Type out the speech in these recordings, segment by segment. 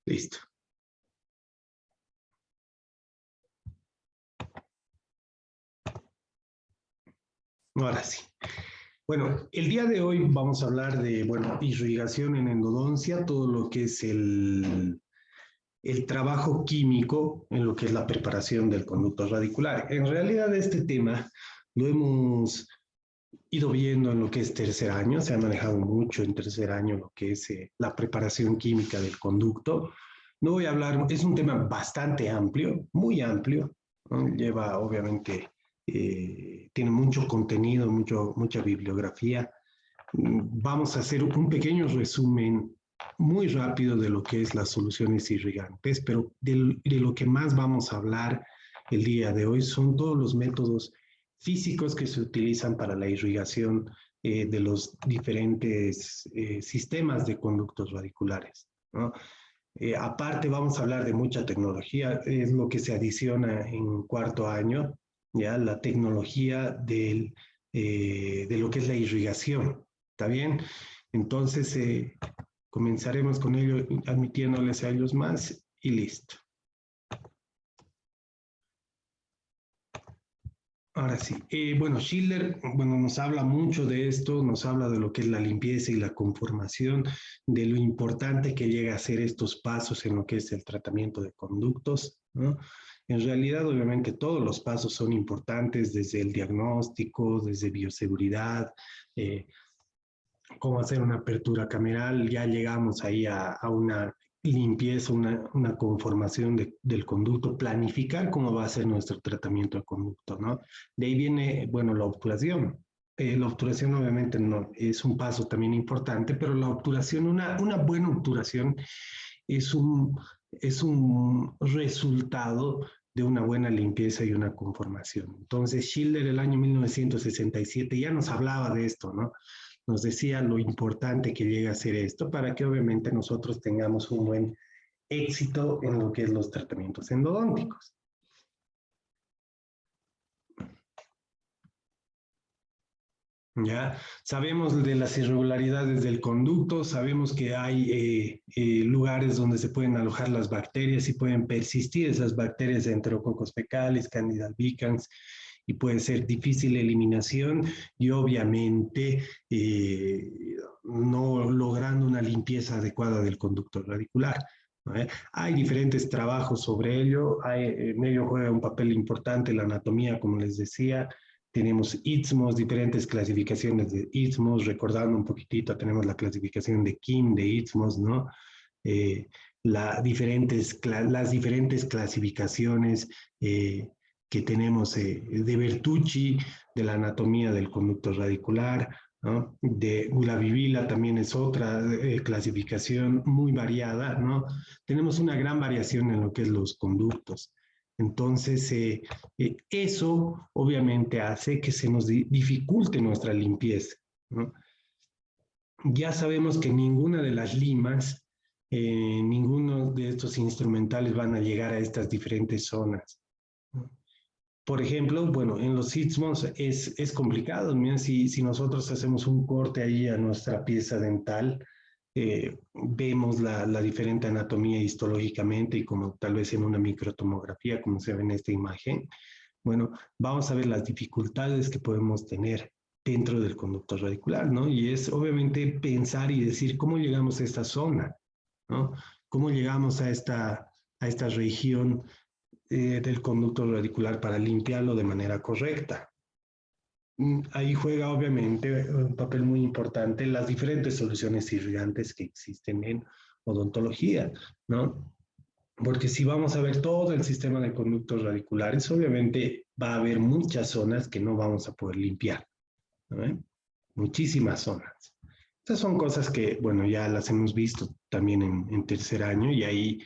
Listo. Ahora sí. Bueno, el día de hoy vamos a hablar de, bueno, irrigación en endodoncia, todo lo que es el trabajo químico en lo que es la preparación del conducto radicular. En realidad este tema lo hemos ido viendo en lo que es tercer año, se ha manejado mucho en tercer año lo que es la preparación química del conducto. No voy a hablar, es un tema bastante amplio, muy amplio, ¿no? Lleva obviamente, tiene mucho contenido, mucha bibliografía. Vamos a hacer un pequeño resumen muy rápido de lo que es las soluciones irrigantes, pero de lo que más vamos a hablar el día de hoy son todos los métodos físicos que se utilizan para la irrigación de los diferentes sistemas de conductos radiculares, ¿no? Aparte vamos a hablar de mucha tecnología, es lo que se adiciona en cuarto año, ya la tecnología de lo que es la irrigación, ¿está bien? Entonces comenzaremos con ello admitiéndoles a ellos más y listo. Ahora sí, bueno, Schiller, bueno, nos habla mucho de esto, nos habla de lo que es la limpieza y la conformación, de lo importante que llega a ser estos pasos en lo que es el tratamiento de conductos, ¿no? En realidad, obviamente, todos los pasos son importantes, desde el diagnóstico, desde bioseguridad, cómo hacer una apertura cameral, ya llegamos ahí a una limpieza, una conformación del conducto, planificar cómo va a ser nuestro tratamiento de conducto, ¿no? De ahí viene, bueno, la obturación. La obturación obviamente no, es un paso también importante, pero la obturación, una buena obturación es un resultado de una buena limpieza y una conformación. Entonces, Schiller el año 1967 ya nos hablaba de esto, ¿no? Nos decía lo importante que llega a ser esto para que obviamente nosotros tengamos un buen éxito en lo que es los tratamientos endodónticos. Ya sabemos de las irregularidades del conducto, sabemos que hay lugares donde se pueden alojar las bacterias y pueden persistir esas bacterias de Enterococcus fecalis, Candida albicans, y puede ser difícil la eliminación y obviamente no logrando una limpieza adecuada del conducto radicular. Hay diferentes trabajos sobre ello, en ello juega un papel importante la anatomía, como les decía. Tenemos istmos, diferentes clasificaciones de istmos, recordando un poquitito, tenemos la clasificación de Kim de istmos, ¿no? Las diferentes clasificaciones que tenemos de Bertucci, de la anatomía del conducto radicular, ¿no? De Ulavivila también es otra clasificación muy variada, ¿no? Tenemos una gran variación en lo que es los conductos. Entonces, eso obviamente hace que se nos dificulte nuestra limpieza, ¿no? Ya sabemos que ninguna de las limas, ninguno de estos instrumentales van a llegar a estas diferentes zonas, ¿no? Por ejemplo, bueno, en los istmos es complicado. Mira, si nosotros hacemos un corte ahí a nuestra pieza dental, vemos la diferente anatomía histológicamente y como tal vez en una microtomografía, como se ve en esta imagen, bueno, vamos a ver las dificultades que podemos tener dentro del conducto radicular, ¿no? Y es obviamente pensar y decir cómo llegamos a esta zona, ¿no? ¿Cómo llegamos a esta región del conducto radicular para limpiarlo de manera correcta? Ahí juega obviamente un papel muy importante las diferentes soluciones irrigantes que existen en odontología, ¿no? Porque si vamos a ver todo el sistema de conductos radiculares, obviamente va a haber muchas zonas que no vamos a poder limpiar, ¿no? Muchísimas zonas. Estas son cosas que, bueno, ya las hemos visto también en tercer año y ahí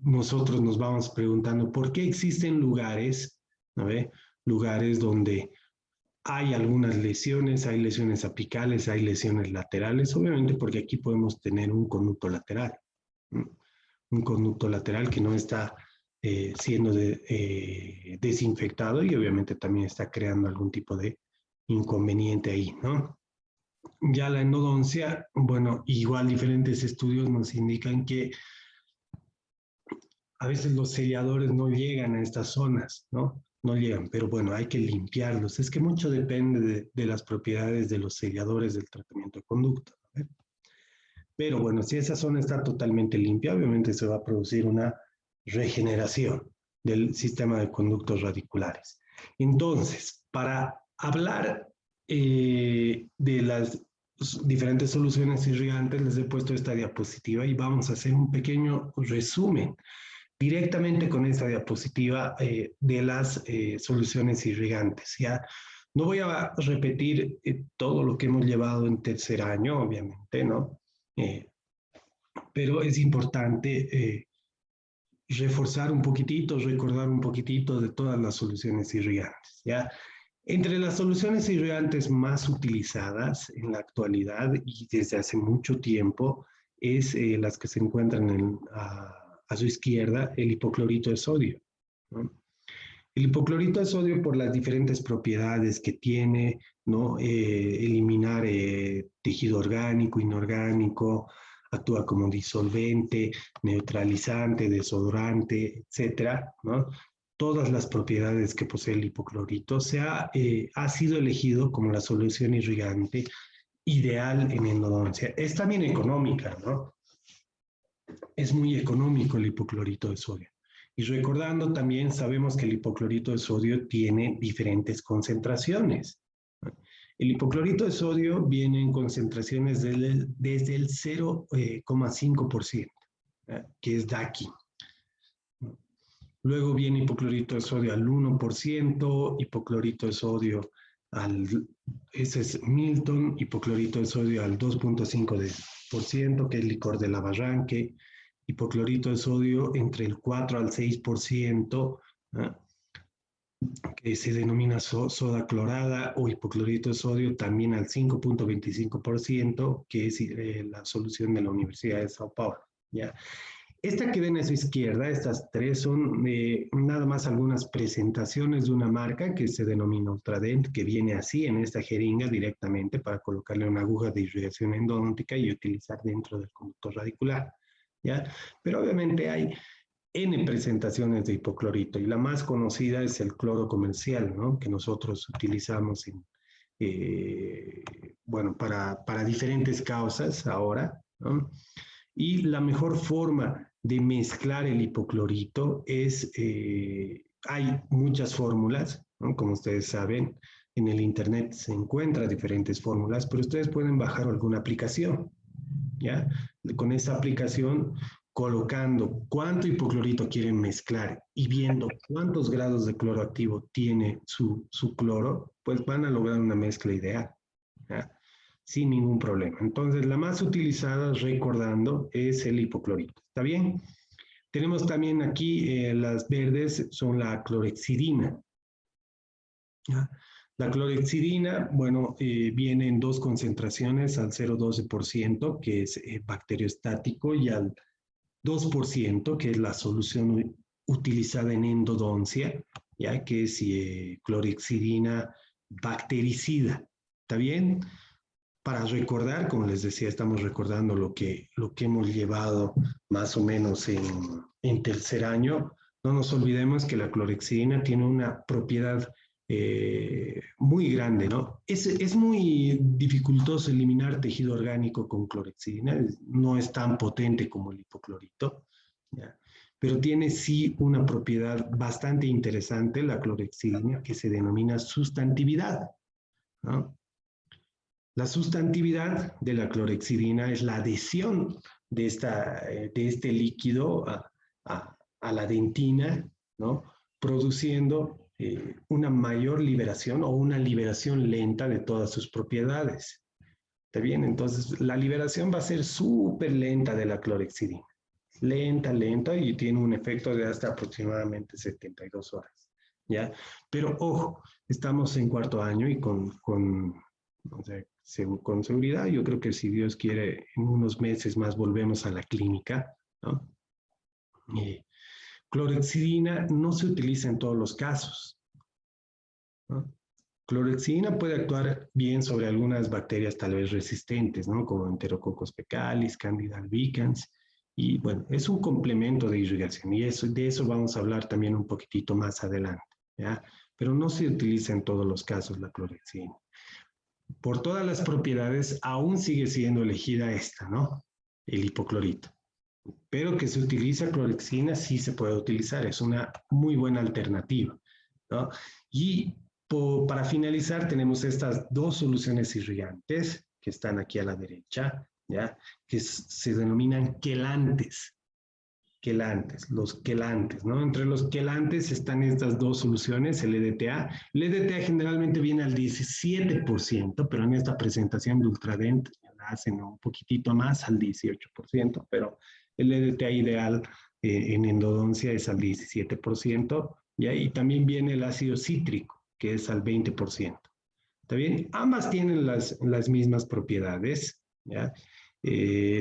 nosotros nos vamos preguntando por qué existen lugares, ¿no? Lugares donde hay algunas lesiones, hay lesiones apicales, hay lesiones laterales, obviamente porque aquí podemos tener un conducto lateral, ¿no? Un conducto lateral que no está siendo desinfectado y obviamente también está creando algún tipo de inconveniente ahí, ¿no? Ya la endodoncia, bueno, igual diferentes estudios nos indican que a veces los selladores no llegan a estas zonas, ¿no? No llegan, pero bueno, hay que limpiarlos. Es que mucho depende de las propiedades de los selladores del tratamiento de conducta, ¿no? Pero bueno, si esa zona está totalmente limpia, obviamente se va a producir una regeneración del sistema de conductos radiculares. Entonces, para hablar de las diferentes soluciones irrigantes, les he puesto esta diapositiva y vamos a hacer un pequeño resumen directamente con esta diapositiva de las soluciones irrigantes. ¿Ya? No voy a repetir todo lo que hemos llevado en tercer año, obviamente, ¿no? Pero es importante reforzar un poquitito, recordar un poquitito de todas las soluciones irrigantes, ¿ya? Entre las soluciones irrigantes más utilizadas en la actualidad y desde hace mucho tiempo es las que se encuentran a su izquierda, el hipoclorito de sodio, ¿no? El hipoclorito de sodio, por las diferentes propiedades que tiene, ¿no? Eliminar tejido orgánico, inorgánico, actúa como disolvente, neutralizante, desodorante, etcétera, ¿no? Todas las propiedades que posee el hipoclorito ha sido elegido como la solución irrigante ideal en endodoncia. Es también económica, ¿no? Es muy económico el hipoclorito de sodio. Y recordando también, sabemos que el hipoclorito de sodio tiene diferentes concentraciones. El hipoclorito de sodio viene en concentraciones desde el 0,5%, que es DAQI. Luego viene hipoclorito de sodio al 1%, hipoclorito de sodio ese es Milton, hipoclorito de sodio al 2,5%, que es licor de Labarranque, hipoclorito de sodio entre el 4 al 6%, ¿eh? Que se denomina soda clorada, o hipoclorito de sodio también al 5,25%, que es la solución de la Universidad de Sao Paulo, ¿ya? Esta que ven a su izquierda, estas tres son nada más algunas presentaciones de una marca que se denomina Ultradent, que viene así en esta jeringa directamente para colocarle una aguja de irrigación endodóntica y utilizar dentro del conducto radicular, ¿ya? Pero obviamente hay N presentaciones de hipoclorito y la más conocida es el cloro comercial, ¿no? Que nosotros utilizamos bueno, para diferentes causas ahora, ¿no? Y la mejor forma de mezclar el hipoclorito es, hay muchas fórmulas, ¿no? Como ustedes saben, en el internet se encuentran diferentes fórmulas, pero ustedes pueden bajar alguna aplicación, ¿ya? Con esa aplicación, colocando cuánto hipoclorito quieren mezclar y viendo cuántos grados de cloro activo tiene su cloro, pues van a lograr una mezcla ideal, ¿ya? Sin ningún problema. Entonces, la más utilizada, recordando, es el hipoclorito. ¿Está bien? Tenemos también aquí las verdes, son la clorhexidina, ¿ya? La clorhexidina, bueno, viene en dos concentraciones, al 0,12%, que es bacteriostático, y al 2%, que es la solución utilizada en endodoncia, ya que es clorhexidina bactericida. ¿Está bien? Para recordar, como les decía, estamos recordando lo que hemos llevado más o menos en tercer año. No nos olvidemos que la clorhexidina tiene una propiedad muy grande, ¿no? Es muy dificultoso eliminar tejido orgánico con clorhexidina, no es tan potente como el hipoclorito, ¿ya? Pero tiene sí una propiedad bastante interesante, la clorhexidina, que se denomina sustantividad, ¿no? La sustantividad de la clorhexidina es la adhesión de este líquido a la dentina, ¿no? Produciendo una mayor liberación o una liberación lenta de todas sus propiedades. ¿Está bien? Entonces, la liberación va a ser súper lenta de la clorhexidina. Lenta, lenta, y tiene un efecto de hasta aproximadamente 72 horas, ¿ya? Pero, ojo, estamos en cuarto año y o sea, con seguridad, yo creo que si Dios quiere, en unos meses más volvemos a la clínica, ¿no? Clorhexidina no se utiliza en todos los casos, ¿no? Clorhexidina puede actuar bien sobre algunas bacterias tal vez resistentes, ¿no? Como Enterococcus fecalis, Candida albicans. Y bueno, es un complemento de irrigación y de eso vamos a hablar también un poquitito más adelante, ¿ya? Pero no se utiliza en todos los casos la clorhexidina. Por todas las propiedades, aún sigue siendo elegida esta, ¿no? El hipoclorito. Pero que se utiliza clorhexidina, sí se puede utilizar, es una muy buena alternativa, ¿no? Y para finalizar, tenemos estas dos soluciones irrigantes que están aquí a la derecha, ¿ya? Que se denominan quelantes. Los quelantes, ¿no? Entre los quelantes están estas dos soluciones, el EDTA. El EDTA generalmente viene al 17%, pero en esta presentación de Ultradent la hacen un poquitito más, al 18%, pero el EDTA ideal en endodoncia es al 17%, ¿ya? Y también viene el ácido cítrico, que es al 20%. ¿Está bien? Ambas tienen las mismas propiedades, ¿ya?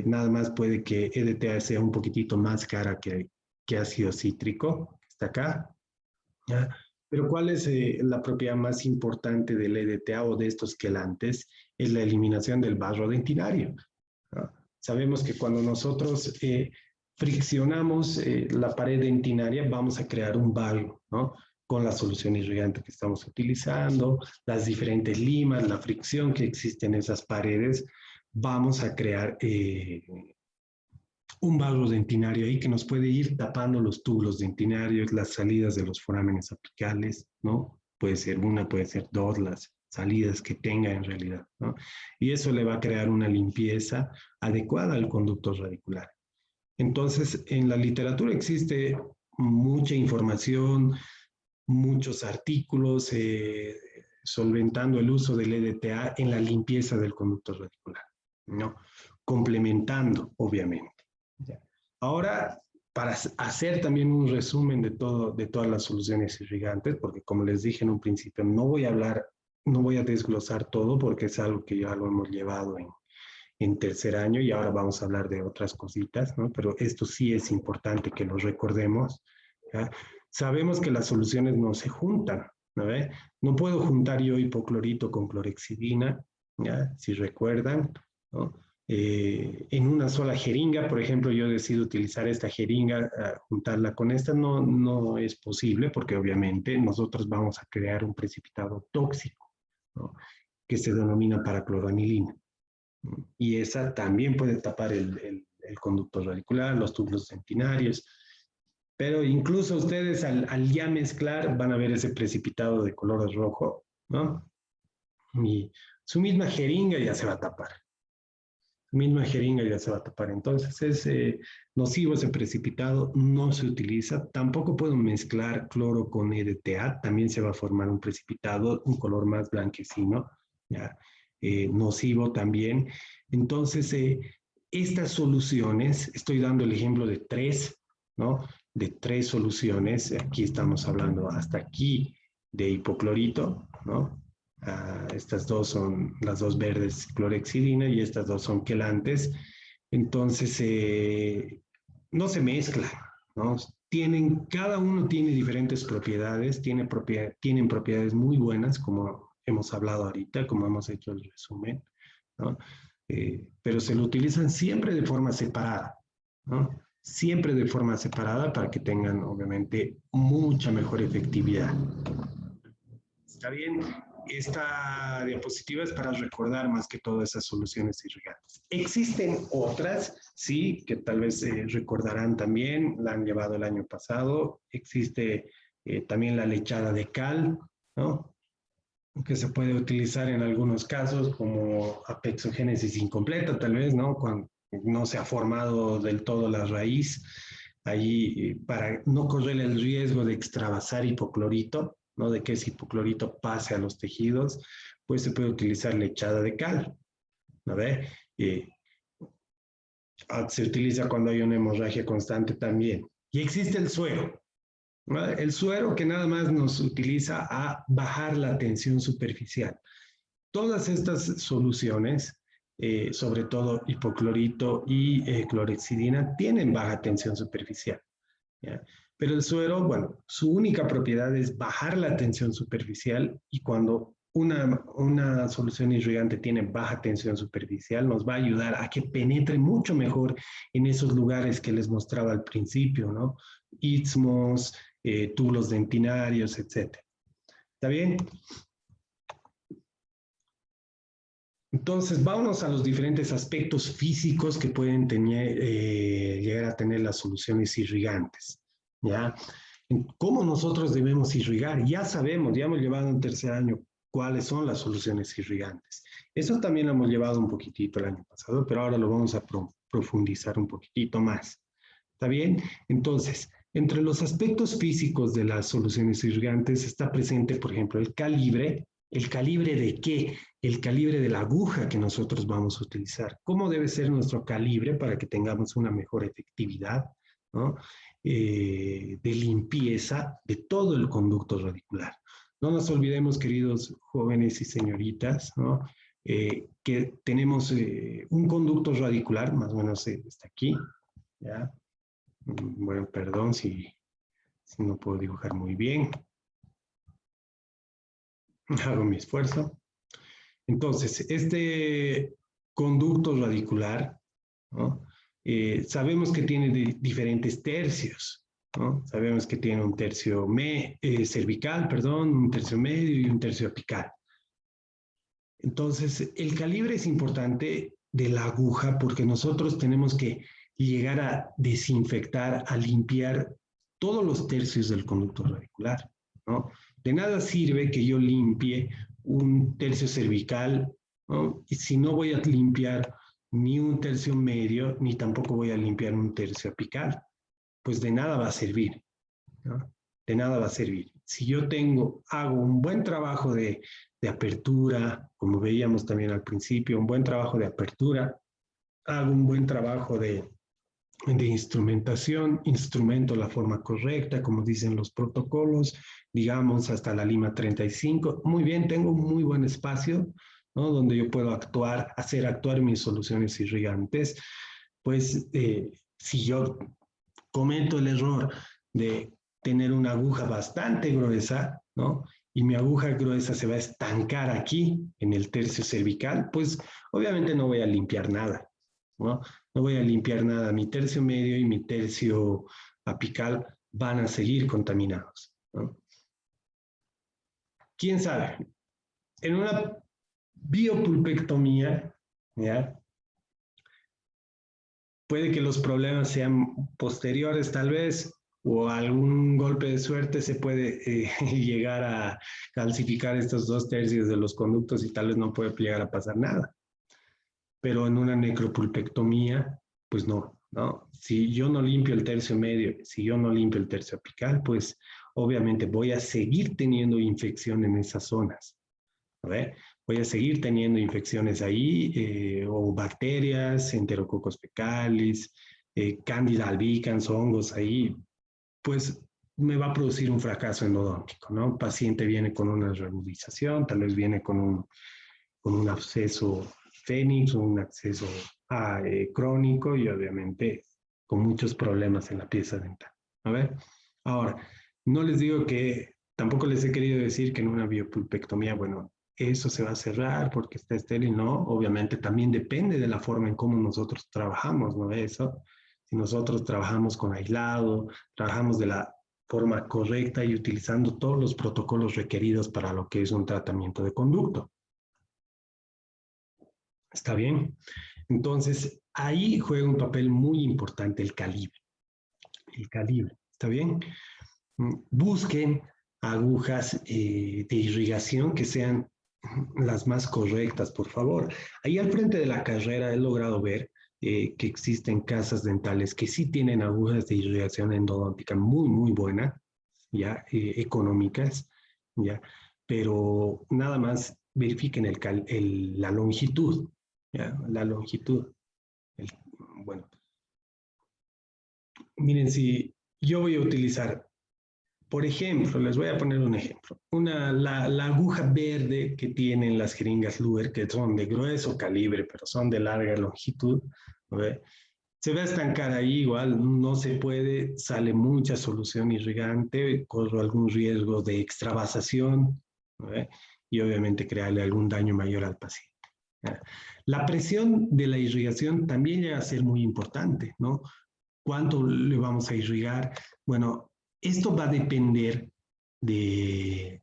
Nada más puede que EDTA sea un poquitito más cara que ácido cítrico, que está acá, ¿ya? Pero ¿cuál es la propiedad más importante del EDTA o de estos quelantes? Es la eliminación del barro dentinario, ¿no? Sabemos que cuando nosotros friccionamos la pared dentinaria, vamos a crear un barro, ¿no? Con la solución irrigante que estamos utilizando, las diferentes limas, la fricción que existe en esas paredes, vamos a crear un barro dentinario ahí que nos puede ir tapando los túbulos dentinarios, las salidas de los forámenes apicales, ¿no? Puede ser una, puede ser dos las salidas que tenga en realidad, ¿no? Y eso le va a crear una limpieza adecuada al conducto radicular. Entonces, en la literatura existe mucha información, muchos artículos solventando el uso del EDTA en la limpieza del conducto radicular, ¿no? Complementando, obviamente. ¿Ya? Ahora, para hacer también un resumen de todas las soluciones irrigantes, porque como les dije en un principio, no voy a desglosar todo porque es algo que ya lo hemos llevado en tercer año y ahora vamos a hablar de otras cositas, ¿no? Pero esto sí es importante que lo recordemos, ¿ya? Sabemos que las soluciones no se juntan, ¿no ve? No puedo juntar yo hipoclorito con clorhexidina, ¿ya? Si recuerdan, ¿no? En una sola jeringa, por ejemplo, yo decido utilizar esta jeringa, juntarla con esta, no es posible porque obviamente nosotros vamos a crear un precipitado tóxico, ¿no? Que se denomina paracloranilina. Y esa también puede tapar el conducto radicular, los túbulos dentinarios, pero incluso ustedes al ya mezclar van a ver ese precipitado de color rojo, ¿no? Y su misma jeringa ya se va a tapar. Su misma jeringa ya se va a tapar. Entonces es nocivo ese precipitado, no se utiliza. Tampoco puedo mezclar cloro con EDTA, también se va a formar un precipitado, un color más blanquecino, ¿ya? Nocivo también. Entonces, estas soluciones, estoy dando el ejemplo de tres, ¿no? De tres soluciones. Aquí estamos hablando hasta aquí de hipoclorito, ¿no? Estas dos son las dos verdes clorhexidina y estas dos son quelantes. Entonces, no se mezclan, ¿no? Cada uno tiene diferentes propiedades, tienen propiedades muy buenas, como hemos hablado ahorita, como hemos hecho el resumen, ¿no? Pero se lo utilizan siempre de forma separada, ¿no? Siempre de forma separada para que tengan, obviamente, mucha mejor efectividad. ¿Está bien? Esta diapositiva es para recordar más que todo esas soluciones irrigantes. Existen otras, sí, que tal vez recordarán también, la han llevado el año pasado. Existe también la lechada de cal, ¿no? Que se puede utilizar en algunos casos como apexogénesis incompleta, tal vez, ¿no? Cuando no se ha formado del todo la raíz, ahí para no correr el riesgo de extravasar hipoclorito, ¿no? De que ese hipoclorito pase a los tejidos, pues se puede utilizar lechada de cal, ¿no ve? Se utiliza cuando hay una hemorragia constante también. Y existe el suero, ¿no? El suero que nada más nos utiliza a bajar la tensión superficial. Todas estas soluciones, sobre todo hipoclorito y clorhexidina, tienen baja tensión superficial, ¿ya? Pero el suero, bueno, su única propiedad es bajar la tensión superficial y cuando una solución irrigante tiene baja tensión superficial, nos va a ayudar a que penetre mucho mejor en esos lugares que les mostraba al principio, ¿no? Istmos, túbulos dentinarios, etc. ¿Está bien? Entonces, vámonos a los diferentes aspectos físicos que pueden llegar a tener las soluciones irrigantes, ¿ya? ¿Cómo nosotros debemos irrigar? Ya sabemos, ya hemos llevado en tercer año cuáles son las soluciones irrigantes. Eso también lo hemos llevado un poquitito el año pasado, pero ahora lo vamos a profundizar un poquitito más. ¿Está bien? Entonces, entre los aspectos físicos de las soluciones irrigantes está presente, por ejemplo, el calibre. ¿El calibre de qué? El calibre de la aguja que nosotros vamos a utilizar. ¿Cómo debe ser nuestro calibre para que tengamos una mejor efectividad, ¿no? De limpieza de todo el conducto radicular? No nos olvidemos, queridos jóvenes y señoritas, ¿no? Que tenemos un conducto radicular, más o menos está aquí, ¿ya? Bueno, perdón si no puedo dibujar muy bien. Hago mi esfuerzo. Entonces, este conducto radicular, ¿no? Sabemos que tiene diferentes tercios, ¿no? Sabemos que tiene un tercio cervical, perdón, un tercio medio y un tercio apical. Entonces, el calibre es importante de la aguja porque nosotros tenemos que llegar a desinfectar, a limpiar todos los tercios del conducto radicular, ¿no? De nada sirve que yo limpie un tercio cervical, ¿no? Y si no voy a limpiar ni un tercio medio, ni tampoco voy a limpiar un tercio apical, pues de nada va a servir, ¿no? De nada va a servir. Si yo hago un buen trabajo de apertura, como veíamos también al principio, un buen trabajo de apertura, hago un buen trabajo de instrumentación, instrumento la forma correcta, como dicen los protocolos, digamos hasta la lima 35. Muy bien, tengo un muy buen espacio, ¿no? Donde yo puedo hacer actuar mis soluciones irrigantes. Pues si yo cometo el error de tener una aguja bastante gruesa, ¿no? Y mi aguja gruesa se va a estancar aquí, en el tercio cervical, pues obviamente no voy a limpiar nada, ¿no? No voy a limpiar nada. Mi tercio medio y mi tercio apical van a seguir contaminados, ¿no? ¿Quién sabe? En una biopulpectomía, ¿ya? Puede que los problemas sean posteriores tal vez, o algún golpe de suerte se puede llegar a calcificar estos 2/3 de los conductos y tal vez no puede llegar a pasar nada. Pero en una necropulpectomía, pues no, ¿no? Si yo no limpio el tercio medio, si yo no limpio el tercio apical, pues obviamente voy a seguir teniendo infección en esas zonas. ¿Ve? Voy a seguir teniendo infecciones ahí, o bacterias, enterococos fecalis, Candida albicans, hongos ahí, pues me va a producir un fracaso endodóntico, ¿no? El paciente viene con una reagudización, tal vez viene con un absceso fénix, un acceso crónico y obviamente con muchos problemas en la pieza dental. A ver, ahora, no les digo que, tampoco les he querido decir que en una biopulpectomía, bueno, eso se va a cerrar porque está estéril, no, obviamente también depende de la forma en cómo nosotros trabajamos, ¿no? Eso, si nosotros trabajamos con aislado, trabajamos de la forma correcta y utilizando todos los protocolos requeridos para lo que es un tratamiento de conducto. ¿Está bien? Entonces, ahí juega un papel muy importante el calibre. El calibre, ¿está bien? Busquen agujas de irrigación que sean las más correctas, por favor. Ahí al frente de la carrera he logrado ver que existen casas dentales que sí tienen agujas de irrigación endodóntica muy, muy buenas, ya, económicas, ya, pero nada más verifiquen la longitud, ya, la longitud. El, bueno, miren, si yo voy a utilizar, por ejemplo, les voy a poner un ejemplo. La aguja verde que tienen las jeringas Luer, que son de grueso calibre, pero son de larga longitud, ¿ve? Se va a estancar ahí igual, no se puede, sale mucha solución irrigante, corro algún riesgo de extravasación, ¿ve? y obviamente crearle algún daño mayor al paciente. La presión de la irrigación también llega a ser muy importante, ¿no? ¿Cuánto le vamos a irrigar? Bueno, esto va a depender de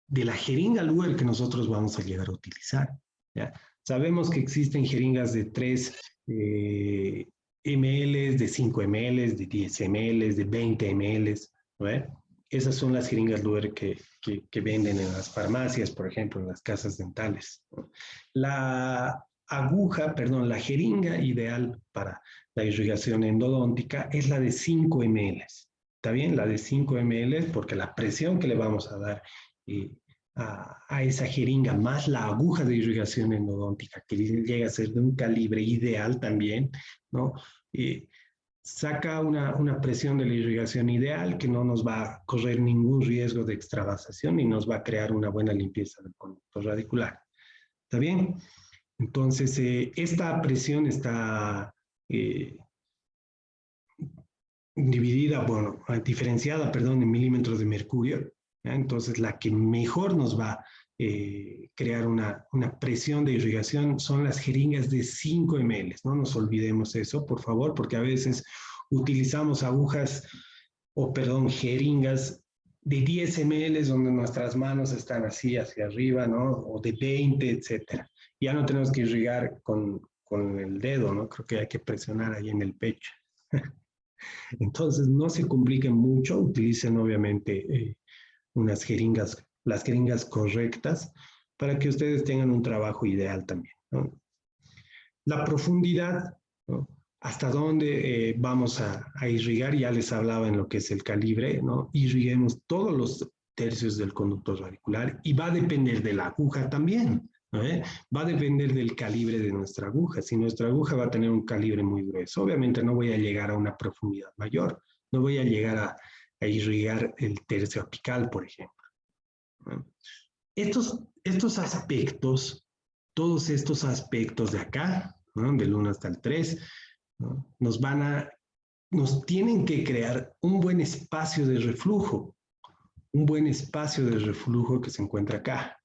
la jeringa Luer que nosotros vamos a llegar a utilizar, ¿ya? Sabemos que existen jeringas de 3 ml, de 5 ml, de 10 ml, de 20 ml, ¿no? Esas son las jeringas Luer que venden en las farmacias, por ejemplo, en las casas dentales, ¿no? La aguja, perdón, la jeringa ideal para la irrigación endodóntica es la de 5 ml. ¿Está bien? La de 5 ml, porque la presión que le vamos a dar a esa jeringa, más la aguja de irrigación endodóntica, que llega a ser de un calibre ideal también, ¿no? Saca una presión de la irrigación ideal que no nos va a correr ningún riesgo de extravasación y nos va a crear una buena limpieza del conducto radicular. ¿Está bien? Entonces, esta presión está dividida, bueno, diferenciada, perdón, en milímetros de mercurio, ¿ya? Entonces, la que mejor nos va a crear una presión de irrigación son las jeringas de 5 ml. No nos olvidemos eso, por favor, porque a veces utilizamos agujas, o perdón, jeringas de 10 ml donde nuestras manos están así hacia arriba, ¿no? O de 20, etcétera. Ya no tenemos que irrigar con el dedo, ¿no? Creo que hay que presionar ahí en el pecho. Entonces, no se compliquen mucho, utilicen obviamente las jeringas correctas para que ustedes tengan un trabajo ideal también, ¿no? La profundidad, ¿no? Hasta dónde vamos a irrigar, ya les hablaba en lo que es el calibre, ¿no? Irriguemos todos los tercios del conducto radicular y va a depender de la aguja también, ¿no? Va a depender del calibre de nuestra aguja. Si nuestra aguja va a tener un calibre muy grueso, obviamente no voy a llegar a una profundidad mayor, no voy a llegar a irrigar el tercio apical, por ejemplo, ¿no? Estos aspectos, todos estos aspectos de acá, ¿no? Del 1 hasta el 3, ¿no? Nos tienen que crear un buen espacio de reflujo, que se encuentra acá.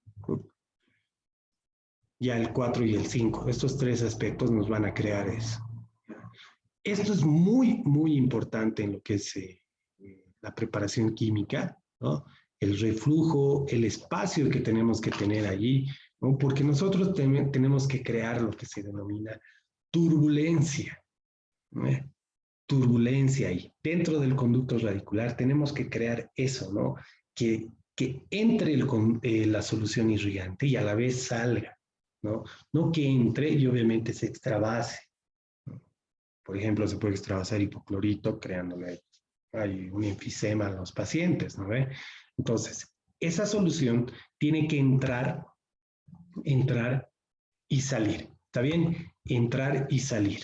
Ya el 4 y el 5, estos tres aspectos nos van a crear eso. Esto es muy, muy importante en lo que es la preparación química, ¿no? El reflujo, el espacio que tenemos que tener allí, ¿no? Porque nosotros tenemos que crear lo que se denomina turbulencia, ¿no? Turbulencia ahí. Dentro del conducto radicular tenemos que crear eso, ¿no? Que entre la solución irrigante y a la vez salga, ¿no? No que entre y obviamente se extravase, ¿no? Por ejemplo, se puede extravasar hipoclorito creándole hay un enfisema a los pacientes, ¿no ve? Entonces, esa solución tiene que entrar y salir. ¿Está bien? Entrar y salir.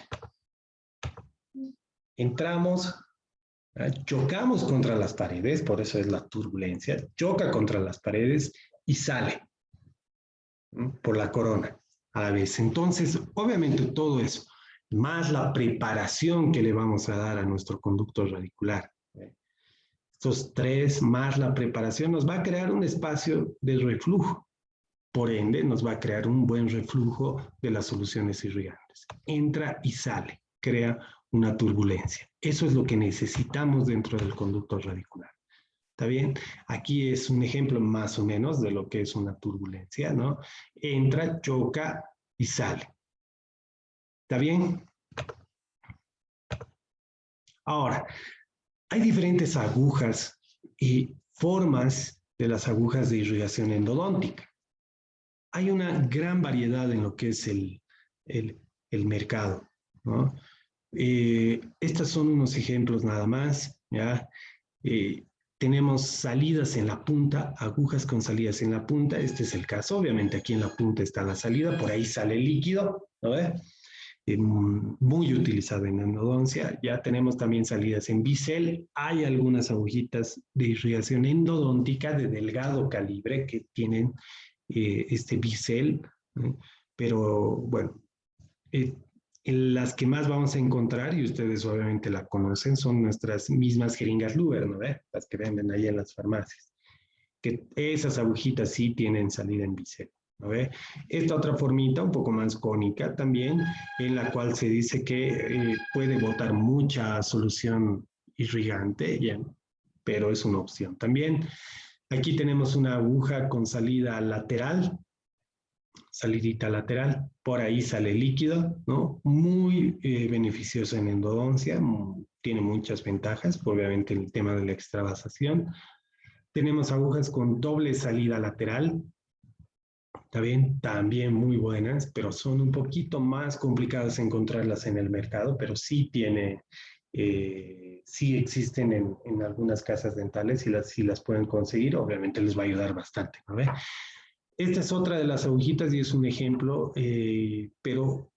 Entramos, chocamos contra las paredes, por eso es la turbulencia, choca contra las paredes y sale, ¿no? Por la corona a la vez. Entonces, obviamente todo eso, más la preparación que le vamos a dar a nuestro conducto radicular, estos tres más la preparación nos va a crear un espacio de reflujo. Por ende, nos va a crear un buen reflujo de las soluciones irrigantes. Entra y sale, crea una turbulencia. Eso es lo que necesitamos dentro del conducto radicular. ¿Está bien? Aquí es un ejemplo más o menos de lo que es una turbulencia, ¿no? Entra, choca y sale. ¿Está bien? Ahora, hay diferentes agujas y formas de las agujas de irrigación endodóntica. Hay una gran variedad en lo que es el mercado, ¿no? Estos son unos ejemplos nada más, ¿ya? Tenemos salidas en la punta, agujas con salidas en la punta. Este es el caso. Obviamente aquí en la punta está la salida, por ahí sale el líquido, ¿no? Muy utilizado en endodoncia. Ya tenemos también salidas en bisel. Hay algunas agujitas de irrigación endodóntica de delgado calibre que tienen este bisel, ¿no? Pero bueno, las que más vamos a encontrar, y ustedes obviamente la conocen, son nuestras mismas jeringas Luer, ¿no? Las que venden ahí en las farmacias. que esas agujitas sí tienen salida en bisel. ¿Ve? Esta otra formita, un poco más cónica también, en la cual se dice que puede botar mucha solución irrigante, bien, pero es una opción también. Aquí tenemos una aguja con salida lateral, salidita lateral, por ahí sale líquido, ¿no? Muy beneficioso en endodoncia, tiene muchas ventajas, obviamente el tema de la extravasación. Tenemos agujas con doble salida lateral, ¿está bien? También muy buenas, pero son un poquito más complicadas encontrarlas en el mercado, pero sí tiene, sí existen en algunas casas dentales y si las pueden conseguir, obviamente les va a ayudar bastante, ¿no ve? Esta es otra de las agujitas y es un ejemplo, pero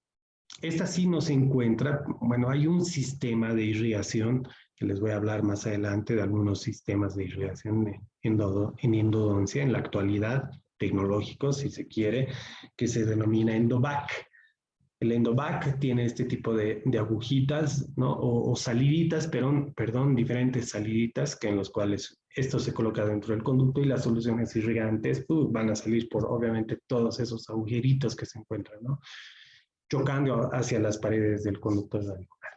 esta sí no se encuentra, bueno, hay un sistema de irrigación, que les voy a hablar más adelante de algunos sistemas de irrigación en endodoncia en la actualidad, tecnológicos si se quiere, que se denomina Endovac. El Endovac tiene este tipo de agujitas, ¿no? O saliditas, perdón, diferentes saliditas que en los cuales esto se coloca dentro del conducto y las soluciones irrigantes van a salir por obviamente todos esos agujeritos que se encuentran, ¿no? Chocando hacia las paredes del conducto radicular.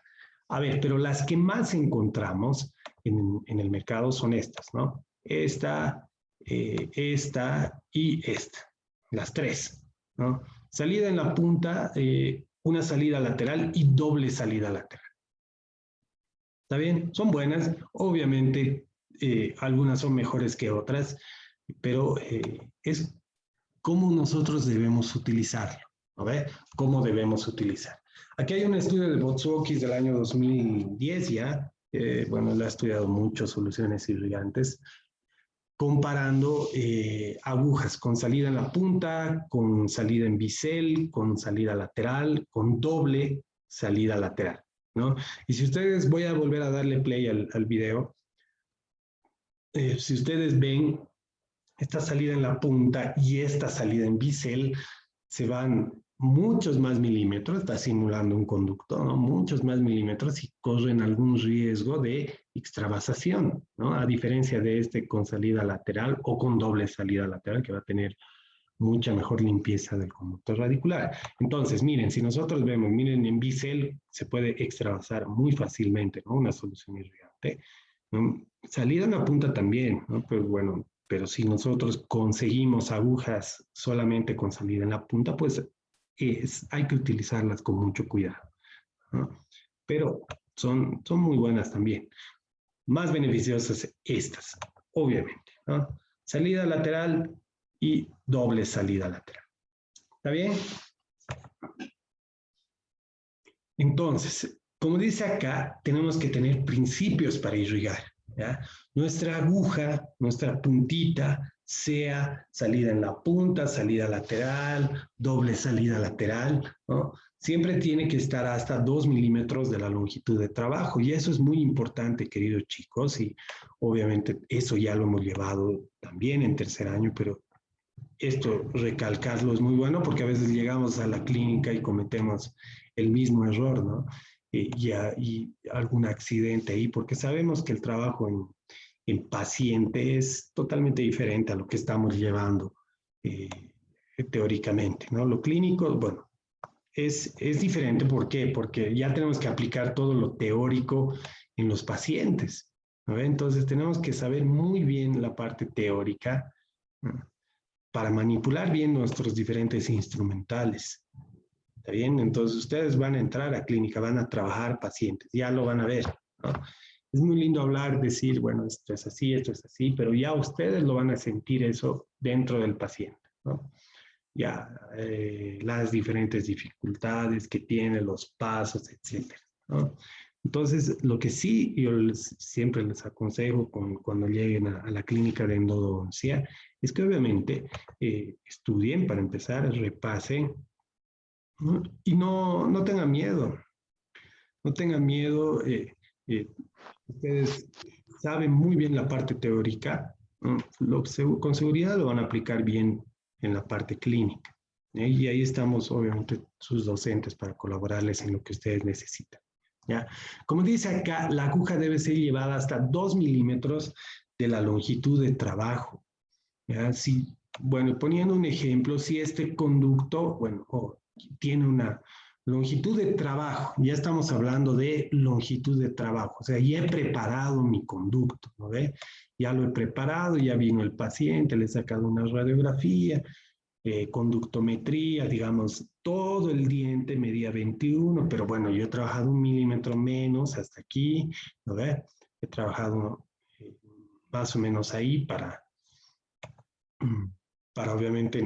A ver, pero las que más encontramos en el mercado son estas, ¿no? Esta y esta, las tres, ¿no? Salida en la punta, una salida lateral y doble salida lateral. ¿Está bien? Son buenas, obviamente algunas son mejores que otras, pero es cómo nosotros debemos utilizarlo, ¿no ve? ¿Cómo debemos utilizar? Aquí hay un estudio de Botswokis del año 2010 ya, bueno, lo ha estudiado mucho, soluciones irrigantes, comparando agujas con salida en la punta, con salida en bisel, con salida lateral, con doble salida lateral, ¿no? Y si ustedes, voy a volver a darle play al video, si ustedes ven esta salida en la punta y esta salida en bisel, se van muchos más milímetros, está simulando un conducto, ¿no? Muchos más milímetros y corren algún riesgo de extravasación, ¿no? A diferencia de este con salida lateral o con doble salida lateral, que va a tener mucha mejor limpieza del conducto radicular. Entonces, miren, si nosotros vemos, miren, en bisel se puede extravasar muy fácilmente, ¿no? Una solución irrigante. ¿No? Salida en la punta también, ¿no? Pero bueno, pero si nosotros conseguimos agujas solamente con salida en la punta, pues hay que utilizarlas con mucho cuidado, ¿no? Pero son muy buenas también. Más beneficiosas estas, obviamente, ¿no? Salida lateral y doble salida lateral. ¿Está bien? Entonces, como dice acá, tenemos que tener principios para irrigar, ¿ya? Nuestra aguja, nuestra puntita, sea salida en la punta, salida lateral, doble salida lateral, ¿no? Siempre tiene que estar hasta 2 milímetros de la longitud de trabajo y eso es muy importante, queridos chicos, y obviamente eso ya lo hemos llevado también en tercer año, pero esto recalcarlo es muy bueno porque a veces llegamos a la clínica y cometemos el mismo error, ¿no? Y algún accidente ahí, porque sabemos que el trabajo en paciente es totalmente diferente a lo que estamos llevando teóricamente, ¿no? Lo clínico, bueno, es diferente. ¿Por qué? Porque ya tenemos que aplicar todo lo teórico en los pacientes, ¿no? Entonces tenemos que saber muy bien la parte teórica, ¿no? Para manipular bien nuestros diferentes instrumentales. ¿Está bien? Entonces ustedes van a entrar a clínica, van a trabajar pacientes, ya lo van a ver, ¿no? Es muy lindo hablar, decir, bueno, esto es así, pero ya ustedes lo van a sentir eso dentro del paciente, ¿no? Ya las diferentes dificultades que tiene, los pasos, etcétera, ¿no? Entonces, lo que sí yo siempre les aconsejo cuando lleguen a la clínica de endodoncia es que obviamente estudien para empezar, repasen, ¿no? Y no tengan miedo, no tengan miedo. Ustedes saben muy bien la parte teórica, ¿no? Con seguridad lo van a aplicar bien en la parte clínica. Y ahí estamos, obviamente, sus docentes para colaborarles en lo que ustedes necesitan. ¿Ya? Como dice acá, la aguja debe ser llevada hasta 2 milímetros de la longitud de trabajo. ¿ya? Si, bueno, poniendo un ejemplo, si este conducto, bueno, tiene una longitud de trabajo, ya estamos hablando de longitud de trabajo, o sea, ya he preparado mi conducto, ¿no ve? Ya lo he preparado, ya vino el paciente, le he sacado una radiografía, conductometría, digamos, todo el diente medía 21, pero bueno, yo he trabajado 1 milímetro menos hasta aquí, ¿no ve? He trabajado más o menos ahí para obviamente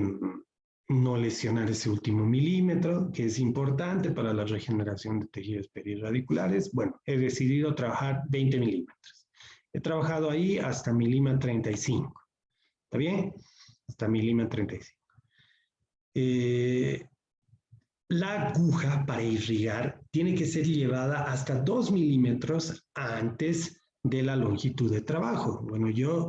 no lesionar ese último milímetro, que es importante para la regeneración de tejidos perirradiculares. Bueno, he decidido trabajar 20 milímetros. He trabajado ahí hasta milímetro 35. ¿Está bien? Hasta milímetro 35. La aguja para irrigar tiene que ser llevada hasta 2 milímetros antes de la longitud de trabajo. Bueno,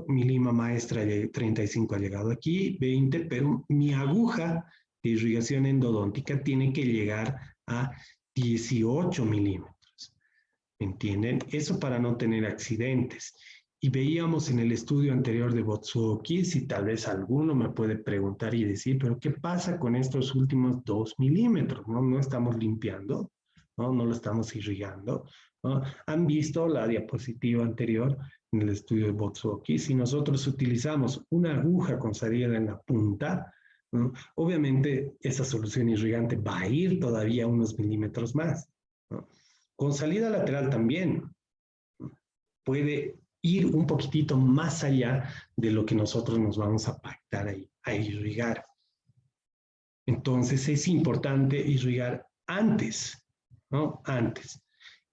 mi lima maestra de 35 ha llegado aquí, 20, pero mi aguja de irrigación endodóntica tiene que llegar a 18 milímetros. ¿Me entienden? Eso para no tener accidentes. Y veíamos en el estudio anterior de Botsuoki, si tal vez alguno me puede preguntar y decir, pero ¿qué pasa con estos últimos 2 milímetros? ¿No estamos limpiando? ¿No lo estamos irrigando? ¿No? ¿Han visto la diapositiva anterior en el estudio de Botsuoki? Si nosotros utilizamos una aguja con salida en la punta, ¿no? Obviamente esa solución irrigante va a ir todavía unos milímetros más, ¿no? Con salida lateral también puede ir un poquitito más allá de lo que nosotros nos vamos a pactar ahí, a irrigar. Entonces es importante irrigar antes, ¿no? Antes.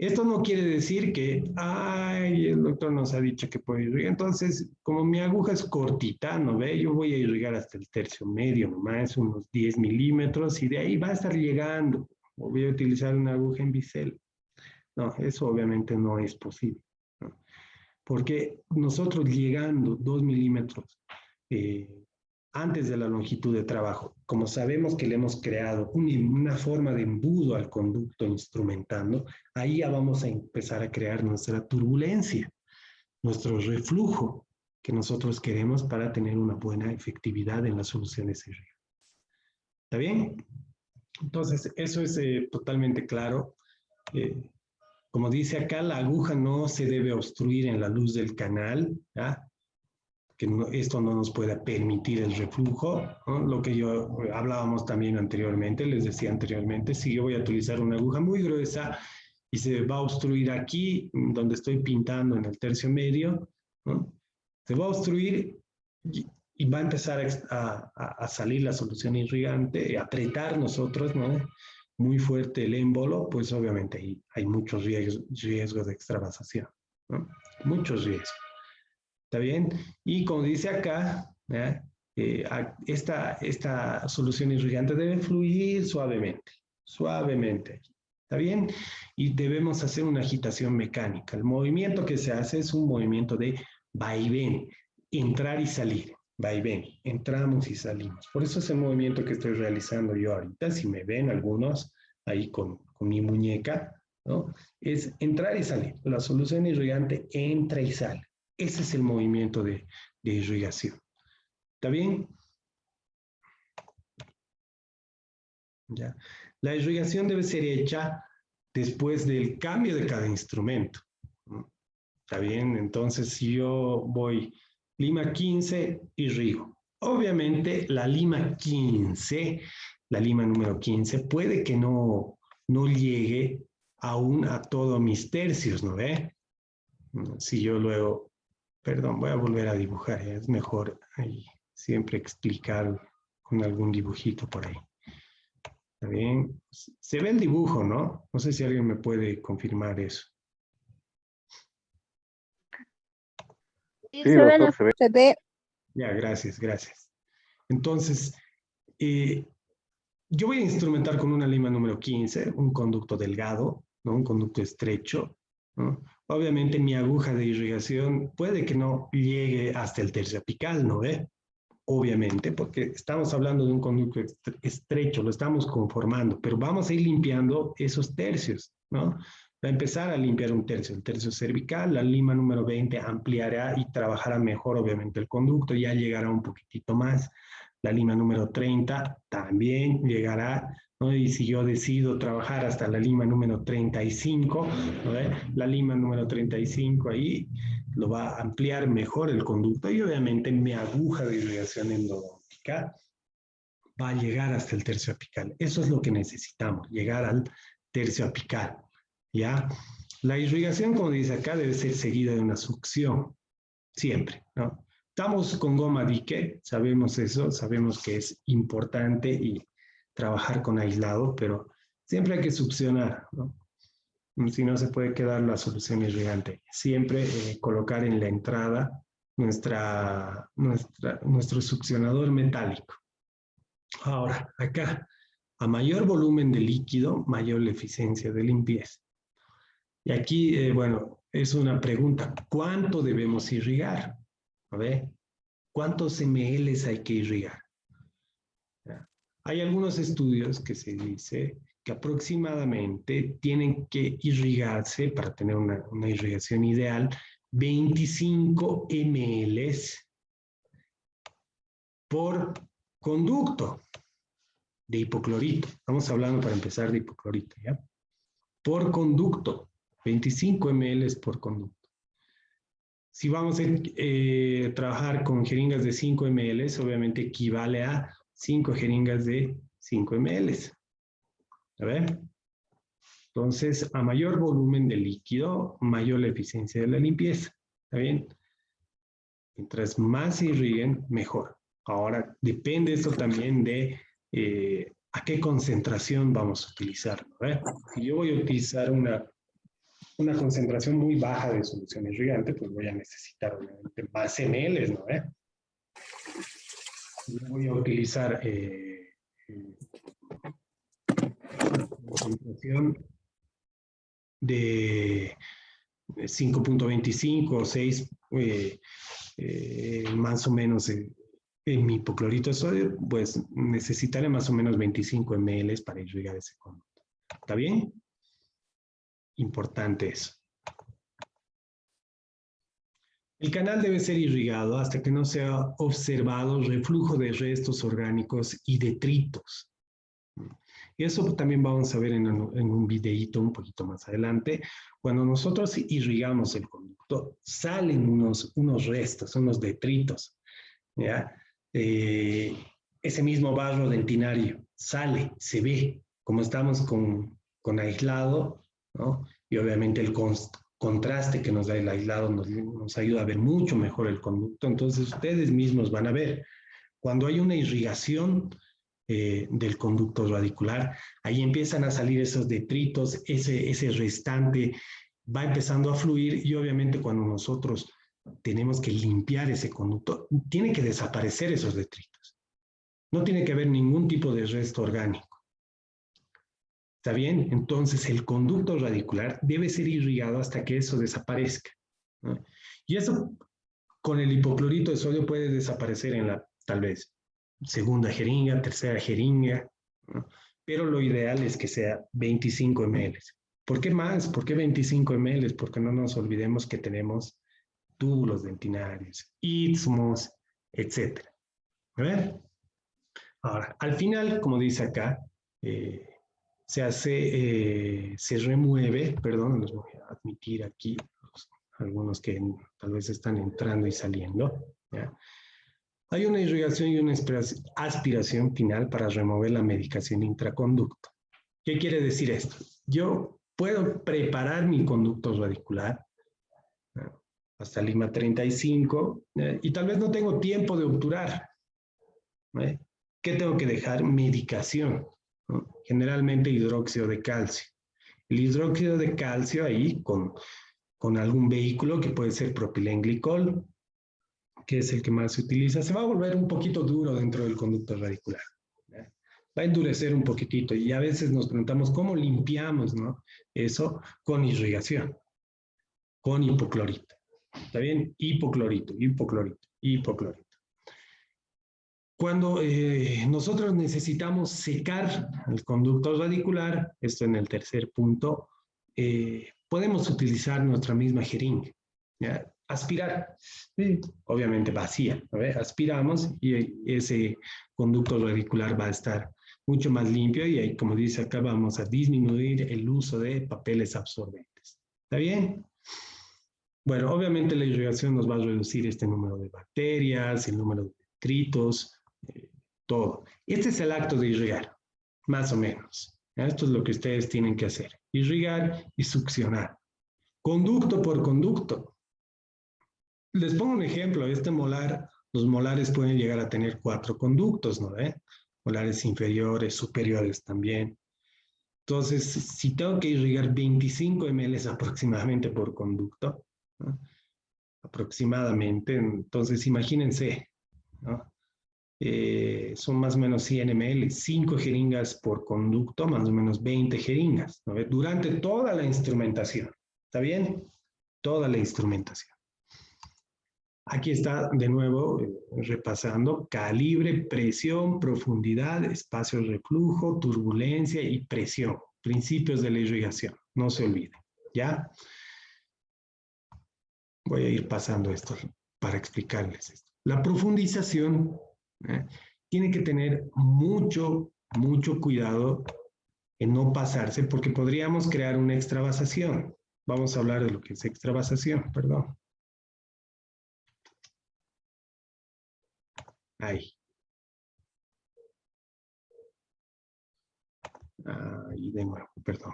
Esto no quiere decir que, ay, el doctor nos ha dicho que puede irrigar. Entonces, como mi aguja es cortita, ¿no ve? Yo voy a irrigar hasta el tercio medio, nomás unos 10 milímetros, y de ahí va a estar llegando. O voy a utilizar una aguja en bisel. No, eso obviamente no es posible, ¿no? Porque nosotros llegando 2 milímetros antes de la longitud de trabajo, como sabemos que le hemos creado una forma de embudo al conducto instrumentando, ahí ya vamos a empezar a crear nuestra turbulencia, nuestro reflujo que nosotros queremos para tener una buena efectividad en las soluciones irrigantes. ¿Está bien? Entonces, eso es totalmente claro. Como dice acá, la aguja no se debe obstruir en la luz del canal, ¿ya? Que esto no nos pueda permitir el reflujo, ¿no? Lo que hablábamos también anteriormente, les decía anteriormente, si yo voy a utilizar una aguja muy gruesa y se va a obstruir aquí, donde estoy pintando en el tercio medio, ¿no? Se va a obstruir y va a empezar a salir la solución irrigante, a apretar nosotros, ¿no? Muy fuerte el émbolo, pues obviamente hay muchos riesgos de extravasación, ¿no? Muchos riesgos. ¿Está bien? Y como dice acá, esta solución irrigante debe fluir suavemente, suavemente. ¿Está bien? Y debemos hacer una agitación mecánica. El movimiento que se hace es un movimiento de vaivén, entrar y salir, vaivén, entramos y salimos. Por eso es el movimiento que estoy realizando yo ahorita, si me ven algunos ahí con mi muñeca, ¿no? Es entrar y salir. La solución irrigante entra y sale. Ese es el movimiento de irrigación. ¿Está bien? ¿Ya? La irrigación debe ser hecha después del cambio de cada instrumento. ¿Está bien? Entonces, si yo voy lima 15, irrigo. Obviamente, la lima 15, la lima número 15, puede que no llegue aún a todos mis tercios, ¿no ve? Si yo luego... Perdón, voy a volver a dibujar, es mejor ahí siempre explicar con algún dibujito por ahí. ¿Está bien? Se ve el dibujo, ¿no? No sé si alguien me puede confirmar eso. Sí, doctor, se ve. Se ve. Ya, gracias, gracias. Entonces, yo voy a instrumentar con una lima número 15, un conducto delgado, ¿no? Un conducto estrecho, ¿no? Obviamente mi aguja de irrigación puede que no llegue hasta el tercio apical, ¿no ve? Obviamente, porque estamos hablando de un conducto estrecho, lo estamos conformando, pero vamos a ir limpiando esos tercios, ¿no? Va a empezar a limpiar un tercio, el tercio cervical, la lima número 20 ampliará y trabajará mejor, obviamente, el conducto, ya llegará un poquitito más. La lima número 30 también llegará, ¿no? Y si yo decido trabajar hasta la lima número 35, ¿no? La lima número 35 ahí lo va a ampliar mejor el conducto y obviamente mi aguja de irrigación endodóntica va a llegar hasta el tercio apical. Eso es lo que necesitamos, llegar al tercio apical, ¿ya? La irrigación, como dice acá, debe ser seguida de una succión, siempre, ¿no? Estamos con goma dique, sabemos eso, sabemos que es importante y trabajar con aislado, pero siempre hay que succionar, ¿no? Si no se puede quedar la solución irrigante. Siempre colocar en la entrada nuestro succionador metálico. Ahora, acá, a mayor volumen de líquido, mayor la eficiencia de limpieza. Y aquí, bueno, es una pregunta, ¿cuánto debemos irrigar? A ver, ¿cuántos ml hay que irrigar? Hay algunos estudios que se dice que aproximadamente tienen que irrigarse, para tener una irrigación ideal, 25 ml por conducto de hipoclorito. Estamos hablando para empezar de hipoclorito, ¿ya? Por conducto, 25 ml por conducto. Si vamos a trabajar con jeringas de 5 ml, obviamente equivale a 5 jeringas de 5 ml. A ver. Entonces, a mayor volumen de líquido, mayor la eficiencia de la limpieza. ¿Está bien? Mientras más irriguen, mejor. Ahora, depende esto también de a qué concentración vamos a utilizar. Si yo voy a utilizar una concentración muy baja de solución irrigante, pues voy a necesitar obviamente más ml, ¿no? Yo voy a utilizar concentración de 5.25 o 6, más o menos en mi hipoclorito de sodio, pues necesitaré más o menos 25 ml para irrigar ese conducto. ¿Está bien? Importante eso. El canal debe ser irrigado hasta que no sea observado reflujo de restos orgánicos y detritos. Y eso también vamos a ver en un videíto un poquito más adelante. Cuando nosotros irrigamos el conducto, salen unos restos, unos detritos, ¿ya? Ese mismo barro dentinario sale, se ve, como estamos con aislado, ¿no? Y obviamente el contraste que nos da el aislado nos ayuda a ver mucho mejor el conducto. Entonces ustedes mismos van a ver, cuando hay una irrigación del conducto radicular, ahí empiezan a salir esos detritos, ese restante va empezando a fluir y obviamente cuando nosotros tenemos que limpiar ese conducto, tiene que desaparecer esos detritos. No tiene que haber ningún tipo de resto orgánico. ¿Está bien? Entonces el conducto radicular debe ser irrigado hasta que eso desaparezca, ¿no? Y eso con el hipoclorito de sodio puede desaparecer en la, tal vez, segunda jeringa, tercera jeringa, ¿no? Pero lo ideal es que sea 25 ml. ¿Por qué más? ¿Por qué 25 ml? Porque no nos olvidemos que tenemos túbulos dentinarios, istmos, etc. A ver. Ahora, al final, como dice acá, se remueve, perdón, los voy a admitir aquí, algunos que tal vez están entrando y saliendo, ¿ya? Hay una irrigación y una aspiración final para remover la medicación intraconducto. ¿Qué quiere decir esto? Yo puedo preparar mi conducto radicular, ¿no?, hasta lima 35, y tal vez no tengo tiempo de obturar, ¿no? ¿Qué tengo que dejar? Medicación, ¿no? Generalmente hidróxido de calcio. El hidróxido de calcio ahí con algún vehículo que puede ser propilenglicol, que es el que más se utiliza, se va a volver un poquito duro dentro del conducto radicular, ¿ya? Va a endurecer un poquitito y a veces nos preguntamos cómo limpiamos, ¿no?, eso con irrigación, con hipoclorito. ¿Está bien? Hipoclorito, hipoclorito, hipoclorito. Cuando nosotros necesitamos secar el conducto radicular, esto en el tercer punto, podemos utilizar nuestra misma jeringa, ¿ya? Aspirar, obviamente vacía, ¿no? Aspiramos y ese conducto radicular va a estar mucho más limpio y ahí, como dice acá, vamos a disminuir el uso de papeles absorbentes. ¿Está bien? Bueno, obviamente la irrigación nos va a reducir este número de bacterias, el número de detritos, todo. Este es el acto de irrigar, más o menos. Esto es lo que ustedes tienen que hacer. Irrigar y succionar. Conducto por conducto. Les pongo un ejemplo. Este molar, los molares pueden llegar a tener 4 conductos, ¿no? Molares inferiores, superiores también. Entonces, si tengo que irrigar 25 ml aproximadamente por conducto, ¿no? Aproximadamente, entonces imagínense, ¿no? Son más o menos 100 ml, 5 jeringas por conducto, más o menos 20 jeringas, ¿no? Durante toda la instrumentación. ¿Está bien? Toda la instrumentación. Aquí está de nuevo repasando calibre, presión, profundidad, espacio de reflujo, turbulencia y presión. Principios de la irrigación, no se olviden, ¿ya? Voy a ir pasando esto para explicarles esto. La profundización tiene que tener mucho cuidado en no pasarse porque podríamos crear una extravasación. Vamos a hablar de lo que es extravasación, perdón. Ahí. Ahí de nuevo, perdón.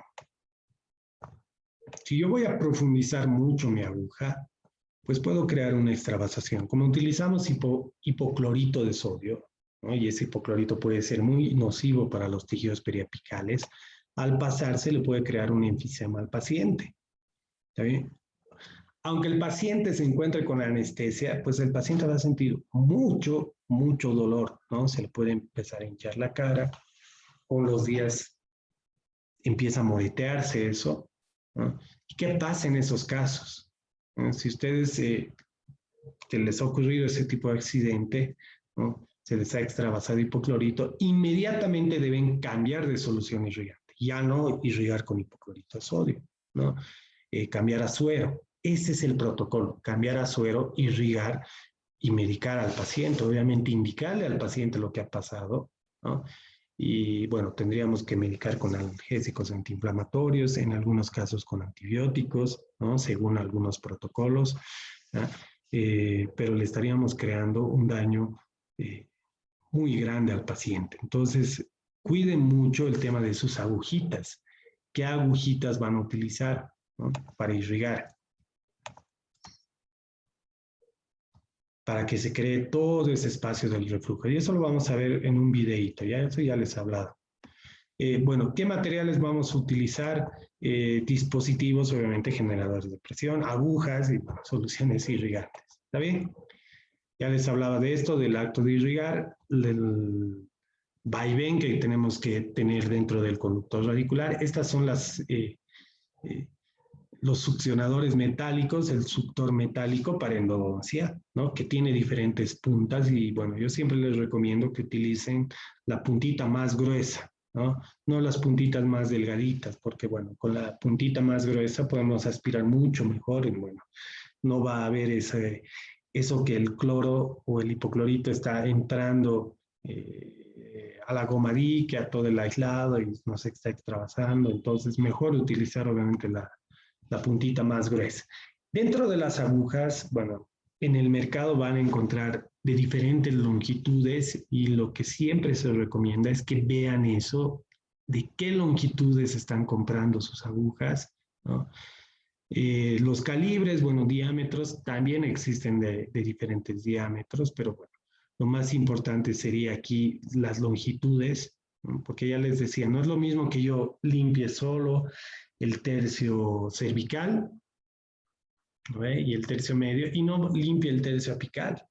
Si yo voy a profundizar mucho mi aguja, pues puedo crear una extravasación. Como utilizamos hipoclorito de sodio, ¿no? Y ese hipoclorito puede ser muy nocivo para los tejidos periapicales, al pasarse le puede crear un enfisema al paciente. ¿Está bien? Aunque el paciente se encuentre con anestesia, pues el paciente va a sentir mucho dolor, ¿no? Se le puede empezar a hinchar la cara, con los días empieza a moretearse eso, ¿no? ¿Y qué pasa en esos casos? ¿No? Si ustedes que les ha ocurrido ese tipo de accidente, ¿no? Se les ha extravasado hipoclorito, inmediatamente deben cambiar de solución irrigante. Ya no irrigar con hipoclorito de sodio, ¿no? Cambiar a suero. Ese es el protocolo, cambiar a suero, irrigar y medicar al paciente. Obviamente indicarle al paciente lo que ha pasado, ¿no? Y bueno, tendríamos que medicar con analgésicos antiinflamatorios, en algunos casos con antibióticos, ¿no? Según algunos protocolos, ¿no? Pero le estaríamos creando un daño muy grande al paciente. Entonces, cuiden mucho el tema de sus agujitas. ¿Qué agujitas van a utilizar, ¿no? Para irrigar? Para que se cree todo ese espacio del reflujo. Y eso lo vamos a ver en un videito, ya eso ya les he hablado. Bueno, ¿qué materiales vamos a utilizar? Dispositivos, obviamente, generadores de presión, agujas y bueno, soluciones irrigantes. ¿Está bien? Ya les hablaba de esto, del acto de irrigar, del vaivén que tenemos que tener dentro del conductor radicular. Estas son los succionadores metálicos, el suctor metálico para endodoncia, ¿no? Que tiene diferentes puntas y bueno, yo siempre les recomiendo que utilicen la puntita más gruesa, ¿no? No las puntitas más delgaditas, porque bueno, con la puntita más gruesa podemos aspirar mucho mejor y bueno, no va a haber eso que el cloro o el hipoclorito está entrando a la goma dique, a todo el aislado y nos está extravasando, entonces mejor utilizar obviamente la puntita más gruesa. Dentro de las agujas, bueno, en el mercado van a encontrar de diferentes longitudes y lo que siempre se recomienda es que vean eso, de qué longitudes están comprando sus agujas, ¿no? Los calibres, bueno, diámetros también existen de diferentes diámetros, pero bueno, lo más importante sería aquí las longitudes, ¿no? Porque ya les decía, no es lo mismo que yo limpie solo el tercio cervical, ¿no? Y el tercio medio, y no limpie el tercio apical,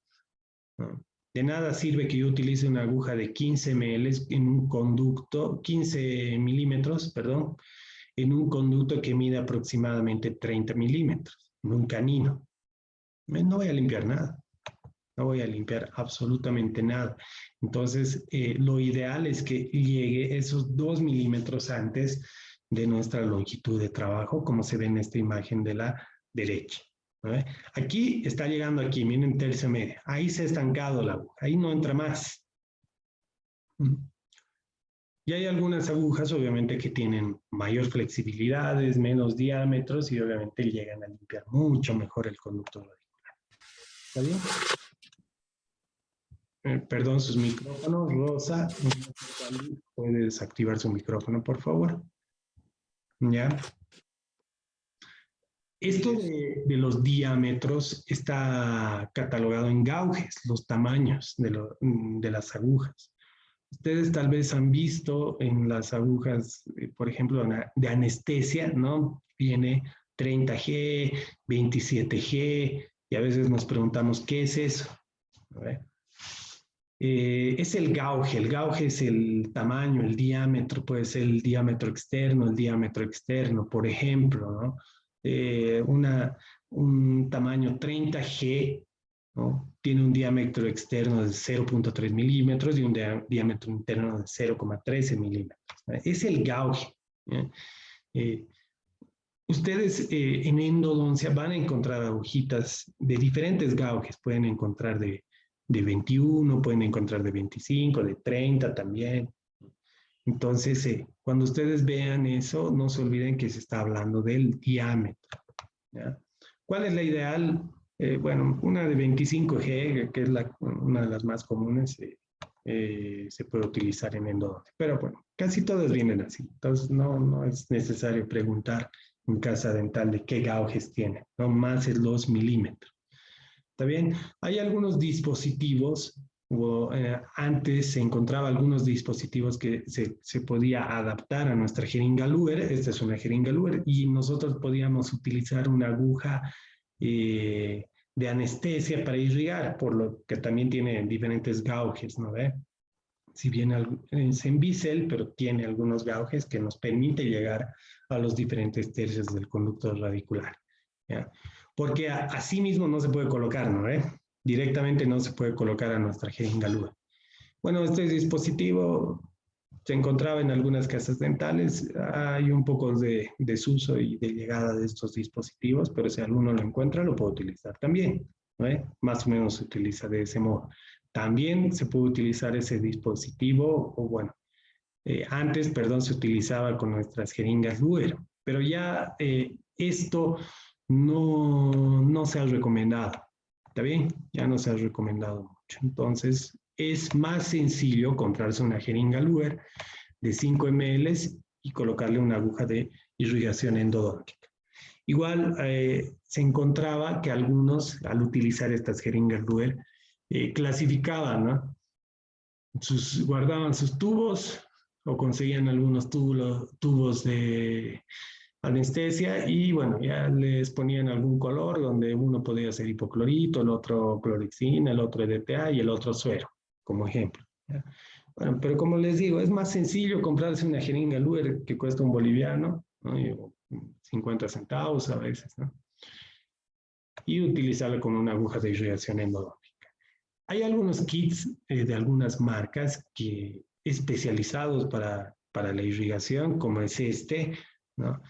¿no? De nada sirve que yo utilice una aguja de 15 ml en un conducto, 15 milímetros, perdón, en un conducto que mide aproximadamente 30 milímetros, en un canino. No voy a limpiar nada, no voy a limpiar absolutamente nada. Entonces, lo ideal es que llegue esos 2 milímetros antes de nuestra longitud de trabajo, como se ve en esta imagen de la derecha. ¿No? Aquí está llegando aquí, miren, tercio medio. Ahí se ha estancado la aguja, ahí no entra más. Y hay algunas agujas, obviamente, que tienen mayor flexibilidades, menos diámetros y obviamente llegan a limpiar mucho mejor el conducto radicular. ¿Está bien? Perdón, sus micrófonos. Rosa, puede desactivar su micrófono, por favor. ¿Ya? Esto de los diámetros está catalogado en gauges, los tamaños de las agujas. Ustedes tal vez han visto en las agujas, por ejemplo, de anestesia, ¿no? Viene 30G, 27G, y a veces nos preguntamos, ¿qué es eso? A ver. Es el gauge es el tamaño, el diámetro, puede ser el diámetro externo, por ejemplo, ¿no? Un tamaño 30G, ¿no? Tiene un diámetro externo de 0.3 milímetros y un diámetro interno de 0,13 milímetros. ¿No? Es el gauge. Ustedes en endodoncia van a encontrar agujitas de diferentes gauges, pueden encontrar de 21, pueden encontrar de 25, de 30 también. Entonces, cuando ustedes vean eso, no se olviden que se está hablando del diámetro. ¿Ya? ¿Cuál es la ideal? Bueno, una de 25G, que es una de las más comunes, se puede utilizar en endodoncia. Pero bueno, casi todas vienen así. Entonces, no es necesario preguntar en casa dental de qué gauges tiene, no más es 2 milímetros. ¿Está bien? Hay algunos dispositivos, antes se encontraba algunos dispositivos que se podía adaptar a nuestra jeringa Luer. Esta es una jeringa Luer y nosotros podíamos utilizar una aguja de anestesia para irrigar, por lo que también tiene diferentes gauges, ¿no ve? Si bien es en bisel, pero tiene algunos gauges que nos permite llegar a los diferentes tercios del conducto radicular. ¿Ya? Porque así mismo no se puede colocar, ¿no? Directamente no se puede colocar a nuestra jeringa Luer. Bueno, este dispositivo se encontraba en algunas casas dentales. Hay un poco de desuso y de llegada de estos dispositivos, pero si alguno lo encuentra, lo puede utilizar también, ¿no? Más o menos se utiliza de ese modo. También se puede utilizar ese dispositivo, o bueno, antes, perdón, se utilizaba con nuestras jeringas Luer, pero ya esto no se ha recomendado. ¿Está bien? Ya no se ha recomendado mucho. Entonces, es más sencillo comprarse una jeringa Luer de 5 ml y colocarle una aguja de irrigación endodóntica. Igual se encontraba que algunos, al utilizar estas jeringas Luer, clasificaban, ¿no? Guardaban sus tubos o conseguían algunos tubos de anestesia y bueno, ya les ponían algún color donde uno podía ser hipoclorito, el otro clorexina, el otro EDTA y el otro suero, como ejemplo. ¿Ya? Bueno, pero como les digo, es más sencillo comprarse una jeringa Luer que cuesta un boliviano, ¿no? Y 50 centavos a veces, ¿no? Y utilizarla con una aguja de irrigación endodóntica. Hay algunos kits de algunas marcas que especializados para la irrigación, como es este, ¿no?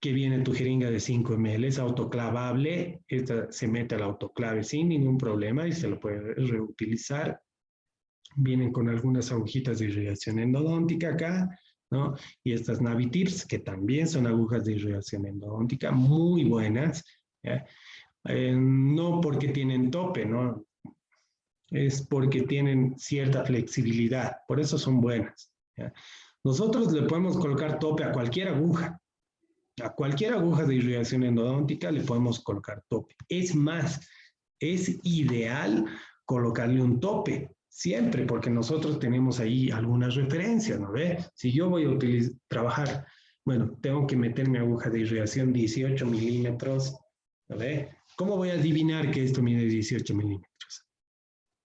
Que viene tu jeringa de 5 ml, es autoclavable, esta se mete al autoclave sin ningún problema y se lo puede reutilizar. Vienen con algunas agujitas de irrigación endodóntica acá, ¿no? Y estas Navitips, que también son agujas de irrigación endodóntica, muy buenas, ¿ya? No porque tienen tope, ¿no? Es porque tienen cierta flexibilidad, por eso son buenas, ¿ya? Nosotros le podemos colocar tope a cualquier aguja de irrigación endodóntica le podemos colocar tope. Es más, es ideal colocarle un tope, siempre, porque nosotros tenemos ahí algunas referencias, ¿no ve? Si yo voy a trabajar, bueno, tengo que meter mi aguja de irrigación 18 milímetros, ¿no ve? ¿Cómo voy a adivinar que esto mide 18 milímetros?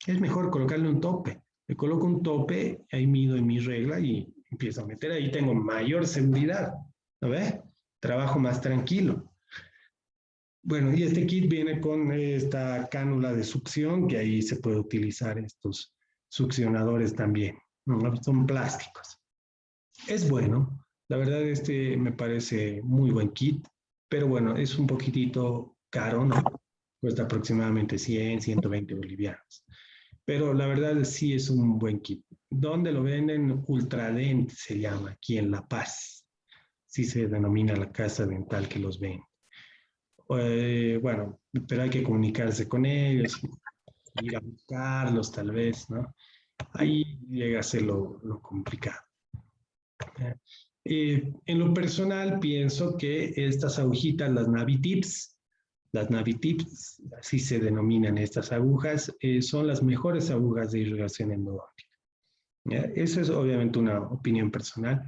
Es mejor colocarle un tope. Le coloco un tope, ahí mido en mi regla y empiezo a meter, ahí tengo mayor seguridad, ¿no ve? Trabajo más tranquilo. Bueno, y este kit viene con esta cánula de succión, que ahí se puede utilizar estos succionadores también, ¿no? Son plásticos. Es bueno, La verdad, este me parece muy buen kit, pero bueno, es un poquitito caro, ¿no? Cuesta aproximadamente 100, 120 bolivianos. Pero la verdad sí es un buen kit. ¿Dónde lo venden? Ultradent se llama, aquí en La Paz. Sí se denomina la casa dental que los vende. Bueno, pero hay que comunicarse con ellos, ir a buscarlos tal vez, ¿no? Ahí llega a ser lo complicado. En lo personal pienso que estas agujitas, las Navitips, así se denominan estas agujas, son las mejores agujas de irrigación endodóntica. ¿Ya? Eso es obviamente una opinión personal,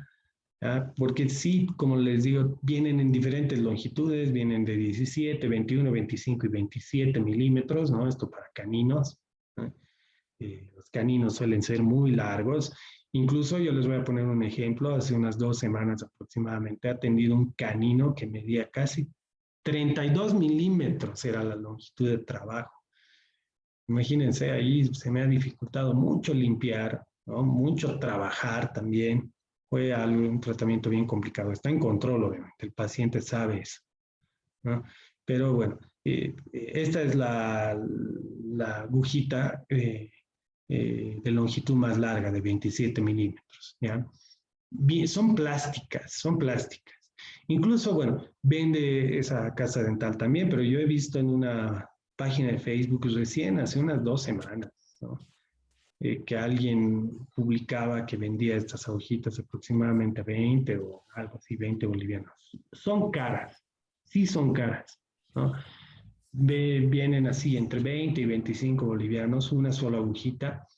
¿ya? Porque sí, como les digo, vienen en diferentes longitudes, vienen de 17, 21, 25 y 27 milímetros, ¿no? Esto para caninos, ¿no? Los caninos suelen ser muy largos. Incluso yo les voy a poner un ejemplo. Hace unas 2 semanas aproximadamente he atendido un canino que medía casi 32 milímetros, era la longitud de trabajo. Imagínense, ahí se me ha dificultado mucho limpiar, ¿no? Mucho trabajar también. Fue un tratamiento bien complicado. Está en control, obviamente. El paciente sabe eso, ¿no? Pero bueno, esta es la agujita de longitud más larga, de 27 milímetros, ¿ya? Son plásticas, son plásticas. Incluso, bueno, vende esa casa dental también, pero yo he visto en una página de Facebook recién, hace unas 2 semanas, ¿no? Que alguien publicaba que vendía estas agujitas aproximadamente a 20 o algo así, 20 bolivianos. Son caras, sí son caras, ¿no? Vienen así entre 20 y 25 bolivianos, una sola agujita,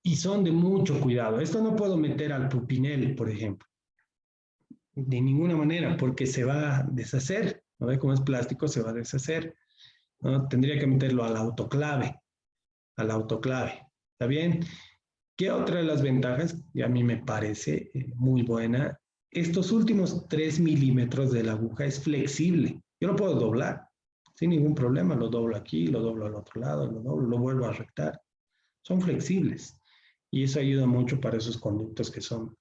y son de mucho cuidado. Esto no puedo meter al pupinel, por ejemplo, de ninguna manera, porque se va a deshacer, ¿no ve? Como es plástico, se va a deshacer, ¿no? Tendría que meterlo al autoclave, ¿está bien? ¿Qué otra de las ventajas? Y a mí me parece muy buena. Estos últimos 3 milímetros de la aguja es flexible. Yo lo puedo doblar sin ningún problema. Lo doblo aquí, lo doblo al otro lado, lo doblo, lo vuelvo a rectar. Son flexibles. Y eso ayuda mucho para esos conductos que son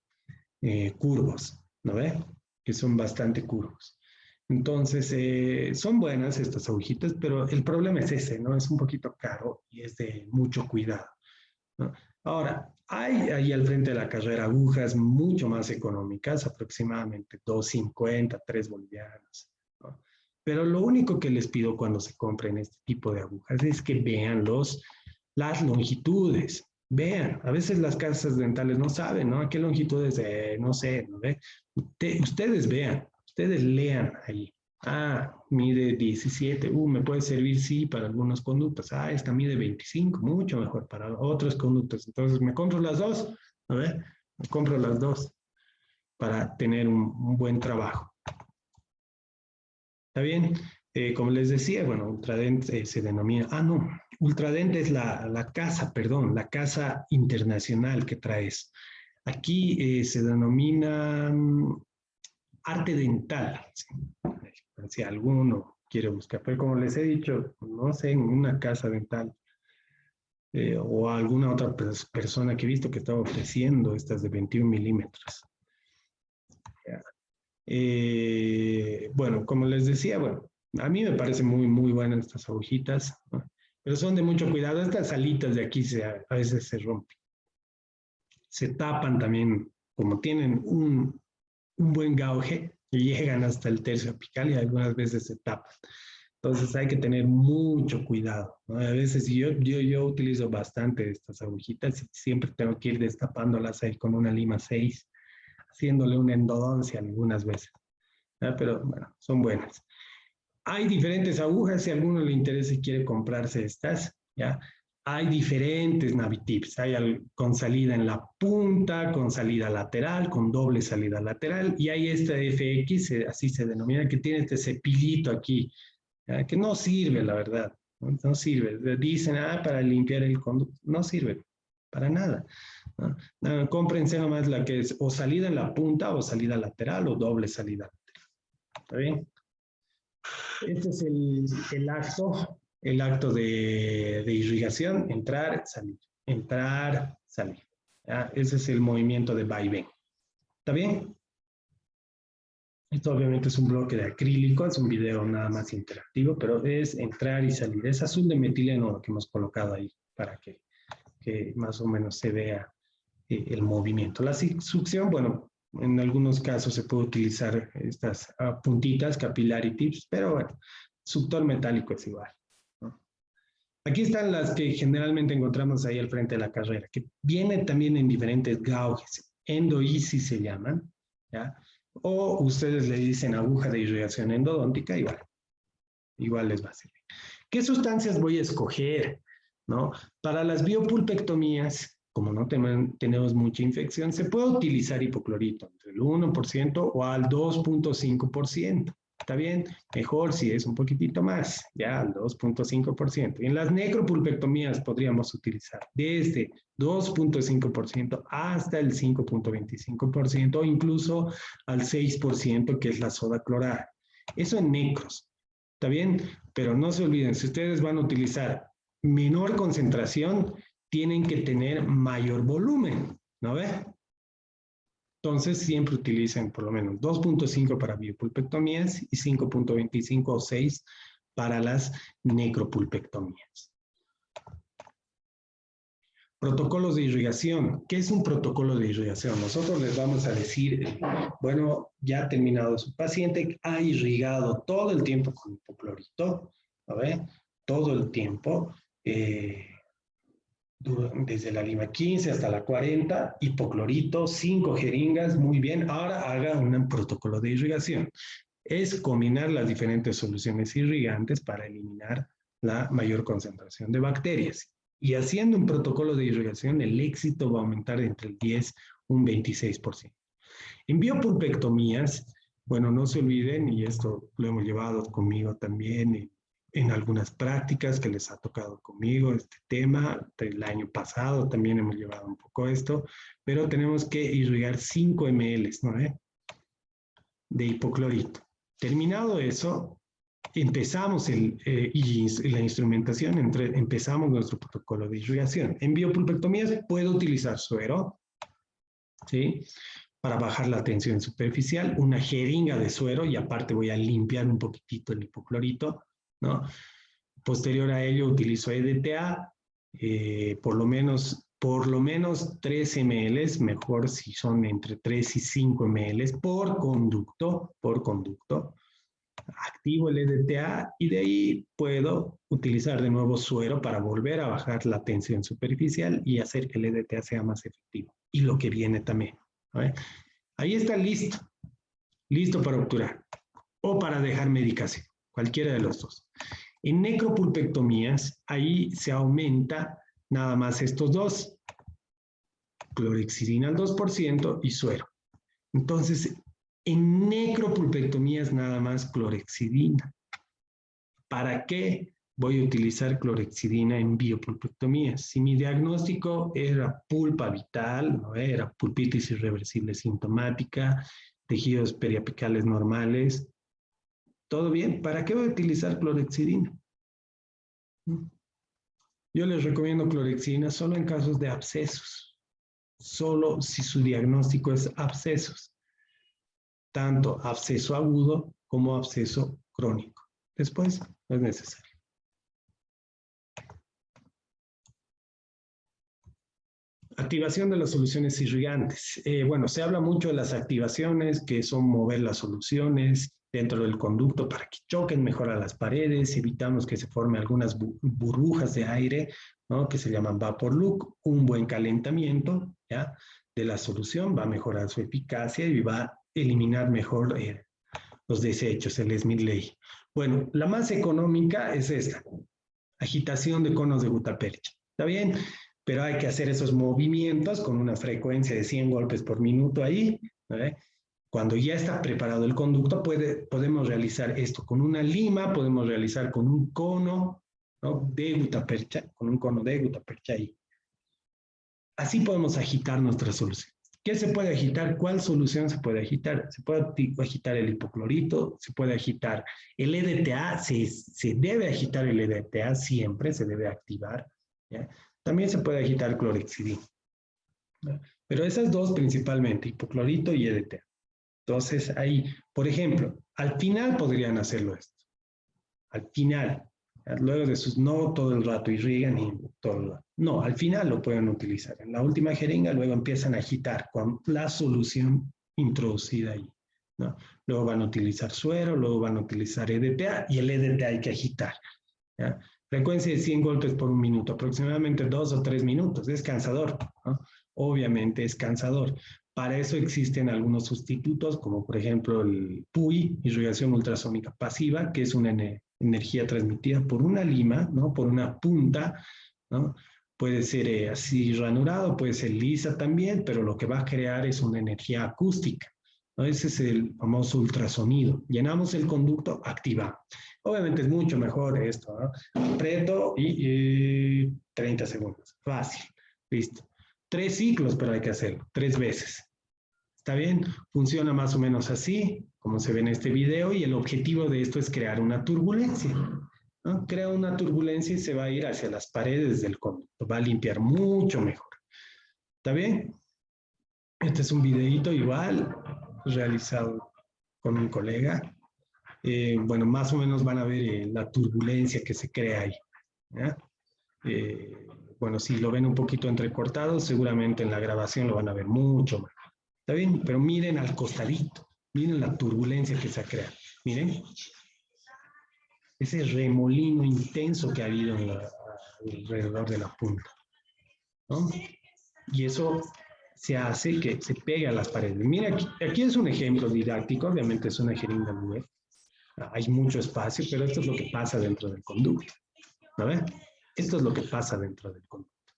curvos, ¿no ve? Que son bastante curvos. Entonces, son buenas estas agujitas, pero el problema es ese, ¿no? Es un poquito caro y es de mucho cuidado, ¿no? Ahora, hay ahí al frente de la carrera agujas mucho más económicas, aproximadamente 2.50, 3 bolivianos, ¿no? Pero lo único que les pido cuando se compren este tipo de agujas es que vean las longitudes. Vean, a veces las casas dentales no saben, ¿no? ¿A qué longitudes? No sé, ¿no ve? Ustedes vean, ustedes lean ahí. Ah, mide 17. Me puede servir, sí, para algunos conductos. Ah, esta mide 25, mucho mejor para otros conductos. Entonces, me compro las dos, a ver, me compro las dos para tener un buen trabajo. ¿Está bien? Como les decía, bueno, Ultradent se denomina, no, Ultradent es la casa, perdón, la casa internacional que traes. Aquí se denomina arte dental, ¿sí? Si alguno quiere buscar, pero como les he dicho, no sé, en una casa dental o alguna otra persona que he visto que estaba ofreciendo estas de 21 milímetros. Bueno, como les decía, bueno, a mí me parecen muy, muy buenas estas agujitas, ¿no? Pero son de mucho cuidado. Estas alitas de aquí a veces se rompen. Se tapan también, como tienen un buen gauge, y llegan hasta el tercio apical y algunas veces se tapan. Entonces hay que tener mucho cuidado, ¿no? A veces yo utilizo bastante estas agujitas y siempre tengo que ir destapándolas ahí con una lima 6, haciéndole una endodoncia algunas veces. Pero bueno, son buenas. Hay diferentes agujas, si a alguno le interesa y quiere comprarse estas, ¿ya? Hay diferentes Navitips, hay con salida en la punta, con salida lateral, con doble salida lateral, y hay esta FX, así se denomina, que tiene este cepillito aquí, ¿ya? Que no sirve, la verdad, no, no sirve. Dicen, para limpiar el conducto, no sirve para nada, ¿no? No, cómprense nomás la que es o salida en la punta o salida lateral o doble salida lateral. ¿Está bien? Este es el acto de irrigación, entrar, salir. ¿Ya? Ese es el movimiento de vaivén. ¿Está bien? Esto obviamente es un bloque de acrílico, es un video nada más interactivo, pero es entrar y salir. Es azul de metileno lo que hemos colocado ahí para que más o menos se vea el movimiento. La succión, bueno, en algunos casos se puede utilizar estas puntitas, capillary tips, pero bueno, suctor metálico es igual, ¿no? Aquí están las que generalmente encontramos ahí al frente de la carrera, que vienen también en diferentes gauges, endo-easy se llaman, ¿ya? O ustedes le dicen aguja de irrigación endodóntica, igual les va a servir. ¿Qué sustancias voy a escoger? ¿No? Para las biopulpectomías, como no tenemos mucha infección, se puede utilizar hipoclorito entre el 1% o al 2.5%. ¿Está bien? Mejor si es un poquitito más, ya al 2.5%. En las necropulpectomías podríamos utilizar desde 2.5% hasta el 5.25% o incluso al 6%, que es la soda clorada. Eso en necros. ¿Está bien? Pero no se olviden, si ustedes van a utilizar menor concentración, tienen que tener mayor volumen, ¿no ve? Entonces, siempre utilicen por lo menos 2.5 para biopulpectomías y 5.25 o 6 para las necropulpectomías. Protocolos de irrigación. ¿Qué es un protocolo de irrigación? Nosotros les vamos a decir, bueno, ya ha terminado su paciente, ha irrigado todo el tiempo con hipoclorito, ¿no? Todo el tiempo, desde la lima 15 hasta la 40, hipoclorito, 5 jeringas, muy bien. Ahora haga un protocolo de irrigación. Es combinar las diferentes soluciones irrigantes para eliminar la mayor concentración de bacterias. Y haciendo un protocolo de irrigación, el éxito va a aumentar entre el 10 y un 26%. En biopulpectomías, bueno, no se olviden, y esto lo hemos llevado conmigo también en algunas prácticas que les ha tocado conmigo este tema. El año pasado también hemos llevado un poco esto, pero tenemos que irrigar 5 ml, ¿no? De hipoclorito. Terminado eso, empezamos la instrumentación, empezamos nuestro protocolo de irrigación. En biopulpectomías puedo utilizar suero, ¿sí? Para bajar la tensión superficial, una jeringa de suero, y aparte voy a limpiar un poquitito el hipoclorito, ¿no? Posterior a ello utilizo EDTA, por lo menos 3 ml, mejor si son entre 3 y 5 ml por conducto, activo el EDTA y de ahí puedo utilizar de nuevo suero para volver a bajar la tensión superficial y hacer que el EDTA sea más efectivo. Y lo que viene también, ¿no? Ahí está listo para obturar o para dejar medicación, cualquiera de los dos. En necropulpectomías, ahí se aumenta nada más estos dos, clorhexidina al 2% y suero. Entonces, en necropulpectomías nada más clorhexidina. ¿Para qué voy a utilizar clorhexidina en biopulpectomías? Si mi diagnóstico era pulpa vital, ¿no? Era pulpitis irreversible sintomática, tejidos periapicales normales, todo bien. ¿Para qué voy a utilizar clorhexidina? Yo les recomiendo clorhexidina solo en casos de abscesos, solo si su diagnóstico es abscesos, tanto absceso agudo como absceso crónico. Después no es necesario. Activación de las soluciones irrigantes. Bueno, se habla mucho de las activaciones, que son mover las soluciones dentro del conducto para que choquen mejor a las paredes, evitamos que se formen algunas burbujas de aire, ¿no? Que se llaman vapor look. Un buen calentamiento, ¿ya? De la solución va a mejorar su eficacia y va a eliminar mejor los desechos, el Smith-Ley. Bueno, la más económica es esta, agitación de conos de gutapercha. ¿Está bien? Pero hay que hacer esos movimientos con una frecuencia de 100 golpes por minuto ahí, ¿eh? Cuando ya está preparado el conducto, podemos realizar esto con una lima, podemos realizar con un cono, ¿no? De gutapercha, con un cono de gutapercha ahí. Así podemos agitar nuestra solución. ¿Qué se puede agitar? ¿Cuál solución se puede agitar? Se puede agitar el hipoclorito, se puede agitar el EDTA, se debe agitar el EDTA siempre, se debe activar, ¿ya? También se puede agitar clorhexidina. Pero esas dos principalmente, hipoclorito y EDTA. Entonces, ahí, por ejemplo, al final podrían hacerlo esto. Al final. Luego de sus, no todo el rato irrigan y todo el rato. No, al final lo pueden utilizar. En la última jeringa luego empiezan a agitar con la solución introducida ahí, ¿no? Luego van a utilizar suero, luego van a utilizar EDTA y el EDTA hay que agitar, ¿ya? Frecuencia de 100 golpes por un minuto, aproximadamente 2 o 3 minutos. Es cansador, ¿no? Obviamente es cansador. Para eso existen algunos sustitutos, como por ejemplo el PUI, irrigación ultrasónica pasiva, que es una energía transmitida por una lima, ¿no? Por una punta, ¿no? Puede ser así ranurado, puede ser lisa también, pero lo que va a crear es una energía acústica, ¿no? Ese es el famoso ultrasonido. Llenamos el conducto, activamos. Obviamente es mucho mejor esto, ¿no? Aprieto y 30 segundos. Fácil. Listo. 3 ciclos, pero hay que hacerlo. 3 veces. ¿Está bien? Funciona más o menos así, como se ve en este video, y el objetivo de esto es crear una turbulencia, ¿no? Crea una turbulencia y se va a ir hacia las paredes del conducto. Va a limpiar mucho mejor. ¿Está bien? Este es un videito igual, realizado con un colega. Bueno, más o menos van a ver la turbulencia que se crea ahí, ¿ya? Bueno, si lo ven un poquito entrecortado, seguramente en la grabación lo van a ver mucho más. ¿Está bien? Pero miren al costadito, miren la turbulencia que se ha creado. Miren, ese remolino intenso que ha habido alrededor de la punta, ¿no? Y eso se hace que se pegue a las paredes. Mira, aquí es un ejemplo didáctico, obviamente es una jeringa nueva. Hay mucho espacio, pero esto es lo que pasa dentro del conducto. ¿No ven? Esto es lo que pasa dentro del conducto.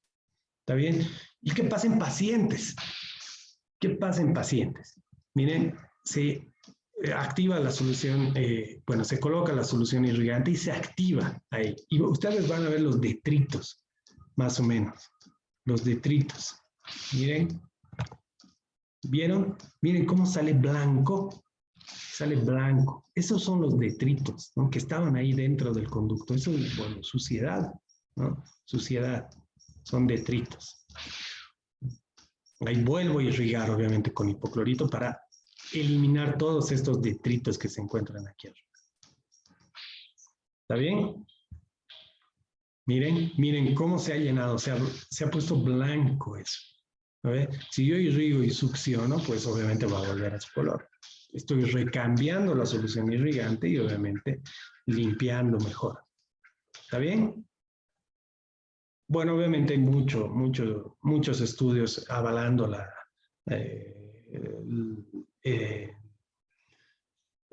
¿Está bien? ¿Y qué pasa en pacientes? ¿Qué pasa en pacientes? Miren, se activa la solución, bueno, se coloca la solución irrigante y se activa ahí. Y ustedes van a ver los detritos, más o menos. Los detritos. Miren. ¿Vieron? Miren cómo sale blanco. Sale blanco. Esos son los detritos, ¿no? Que estaban ahí dentro del conducto. Eso es, bueno, suciedad, ¿no? Suciedad. Son detritos. Ahí vuelvo a irrigar, obviamente, con hipoclorito para eliminar todos estos detritos que se encuentran aquí arriba. ¿Está bien? Miren, miren cómo se ha llenado, se ha puesto blanco eso. ¿A ver? Si yo irrigo y succiono, pues obviamente va a volver a su color. Estoy recambiando la solución irrigante y obviamente limpiando mejor. ¿Está bien? Bueno, obviamente hay muchos estudios avalando la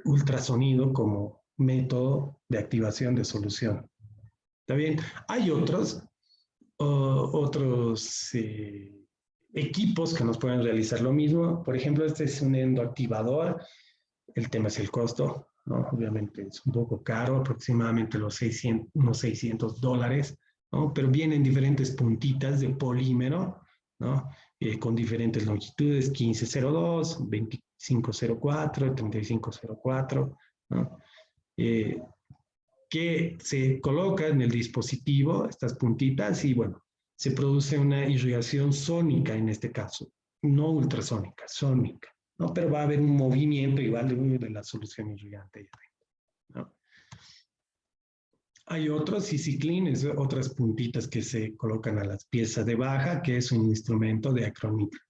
ultrasonido como método de activación de solución. ¿Está bien? Hay otros equipos que nos pueden realizar lo mismo. Por ejemplo, este es un endoactivador. El tema es el costo, ¿no? Obviamente es un poco caro, aproximadamente unos $600, ¿no? Pero vienen diferentes puntitas de polímero, ¿no? Con diferentes longitudes, 1502, 2504, 3504, ¿no? Que se coloca en el dispositivo, estas puntitas, y bueno, se produce una irrigación sónica en este caso, no ultrasónica, sónica, ¿no? Pero va a haber un movimiento igual de la solución irrigante, ¿no? Hay otros ciclines, otras puntitas que se colocan a las piezas de baja, que es un instrumento de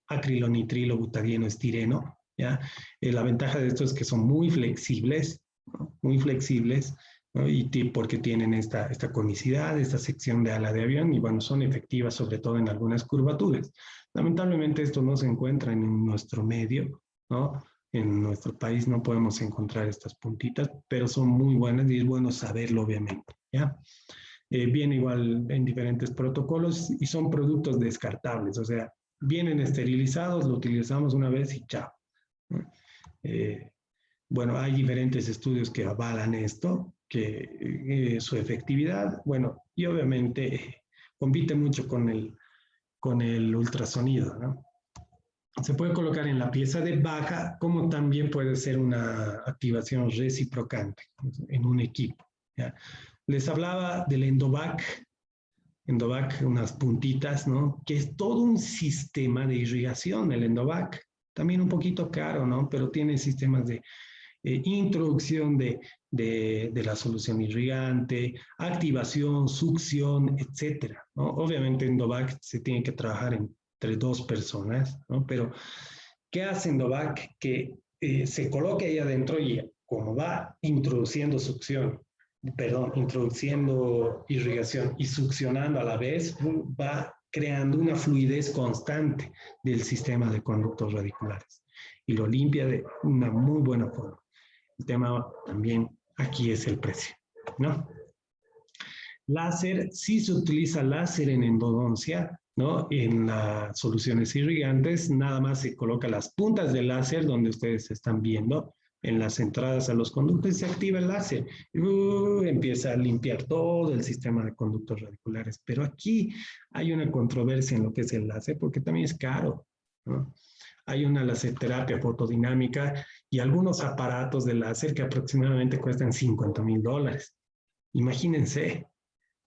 acrilonitrilo butadieno estireno, ¿ya? La ventaja de esto es que son muy flexibles, ¿no? Muy flexibles, ¿no? Y porque tienen esta conicidad, esta sección de ala de avión, y bueno, son efectivas sobre todo en algunas curvaturas. Lamentablemente esto no se encuentra en nuestro medio, ¿no? En nuestro país no podemos encontrar estas puntitas, pero son muy buenas y es bueno saberlo, obviamente, ¿ya? Viene igual en diferentes protocolos y son productos descartables, o sea, vienen esterilizados, lo utilizamos una vez y chao. Bueno, hay diferentes estudios que avalan esto, que su efectividad, bueno, y obviamente compite mucho con el ultrasonido, ¿no? Se puede colocar en la pieza de baja, como también puede ser una activación reciprocante en un equipo, ¿ya? Les hablaba del Endovac, unas puntitas, ¿no? Que es todo un sistema de irrigación, el Endovac, también un poquito caro, ¿no? Pero tiene sistemas de introducción de la solución irrigante, activación, succión, etcétera, ¿no? Obviamente en Endovac se tiene que trabajar entre dos personas, ¿no? Pero ¿qué hace Endovac? Que se coloque ahí adentro y como va introduciendo succión, perdón, introduciendo irrigación y succionando a la vez, va creando una fluidez constante del sistema de conductos radiculares y lo limpia de una muy buena forma. El tema también aquí es el precio, ¿no? Láser, sí se utiliza láser en endodoncia, ¿no? En las soluciones irrigantes, nada más se coloca las puntas del láser donde ustedes están viendo, en las entradas a los conductos, y se activa el láser. Empieza a limpiar todo el sistema de conductos radiculares. Pero aquí hay una controversia en lo que es el láser, porque también es caro, ¿no? Hay una laserterapia fotodinámica y algunos aparatos de láser que aproximadamente cuestan $50,000. Imagínense,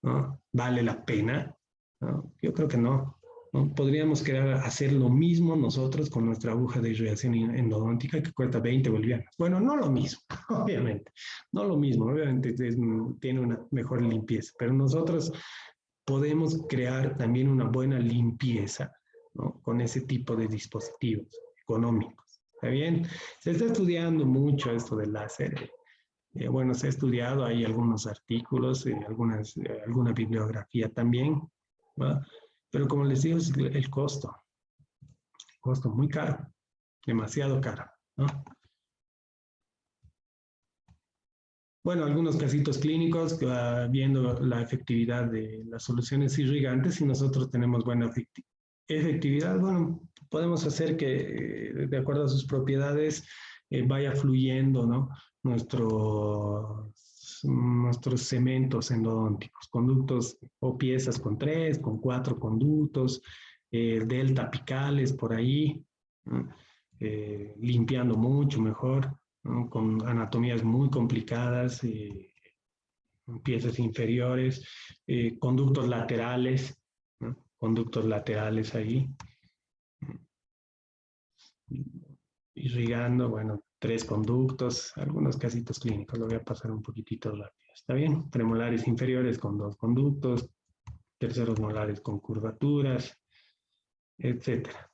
¿no? ¿Vale la pena? ¿No? Yo creo que no. ¿No? Podríamos querer hacer lo mismo nosotros con nuestra aguja de irrigación endodóntica que cuesta 20 bolivianos. Bueno, no lo mismo, obviamente. No lo mismo, obviamente tiene una mejor limpieza, pero nosotros podemos crear también una buena limpieza, ¿no? Con ese tipo de dispositivos económicos. ¿Está bien? Se está estudiando mucho esto del láser. Bueno, se ha estudiado, hay algunos artículos, alguna bibliografía también, ¿va? Pero como les digo, es el costo muy caro, demasiado caro, ¿no? Bueno, algunos casitos clínicos, viendo la efectividad de las soluciones irrigantes, si nosotros tenemos buena efectividad, bueno, podemos hacer que, de acuerdo a sus propiedades, vaya fluyendo, ¿no? Nuestros cementos endodónticos, conductos o piezas con 3, con 4 conductos, delta apicales por ahí, ¿no? Limpiando mucho mejor, ¿no? Con anatomías muy complicadas, piezas inferiores, conductos laterales, ¿no? Conductos laterales ahí, irrigando, bueno, 3 conductos, algunos casitos clínicos, lo voy a pasar un poquitito rápido, ¿está bien? Premolares inferiores con 2 conductos, terceros molares con curvaturas, etcétera.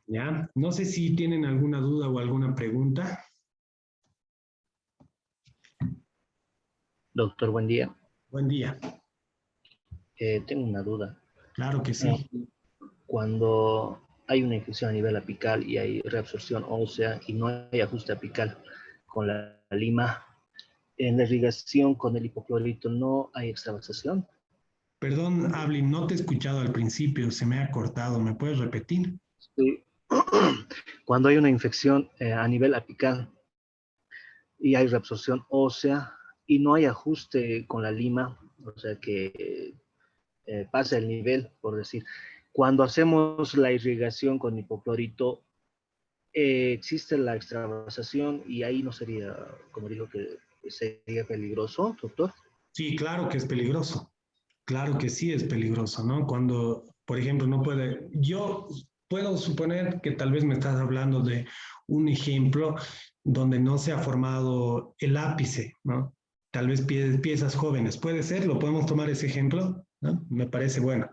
¿Ya? No sé si tienen alguna duda o alguna pregunta. Doctor, buen día. Buen día. Tengo una duda. Claro que sí. Cuando hay una infección a nivel apical y hay reabsorción ósea y no hay ajuste apical con la lima, en la irrigación con el hipoclorito no hay extravasación. Perdón, Ablin, no te he escuchado al principio, se me ha cortado. ¿Me puedes repetir? Sí. Cuando hay una infección a nivel apical y hay reabsorción ósea y no hay ajuste con la lima, o sea que pasa el nivel, por decir. Cuando hacemos la irrigación con hipoclorito, existe la extravasación y ahí no sería, como digo, que sería peligroso, doctor. Sí, claro que es peligroso. Claro que sí es peligroso, ¿no? Cuando, por ejemplo, no puede... Yo puedo suponer que tal vez me estás hablando de un ejemplo donde no se ha formado el ápice, ¿no? Tal vez piezas jóvenes. ¿Puede ser? ¿Lo podemos tomar ese ejemplo? ¿No? Me parece bueno.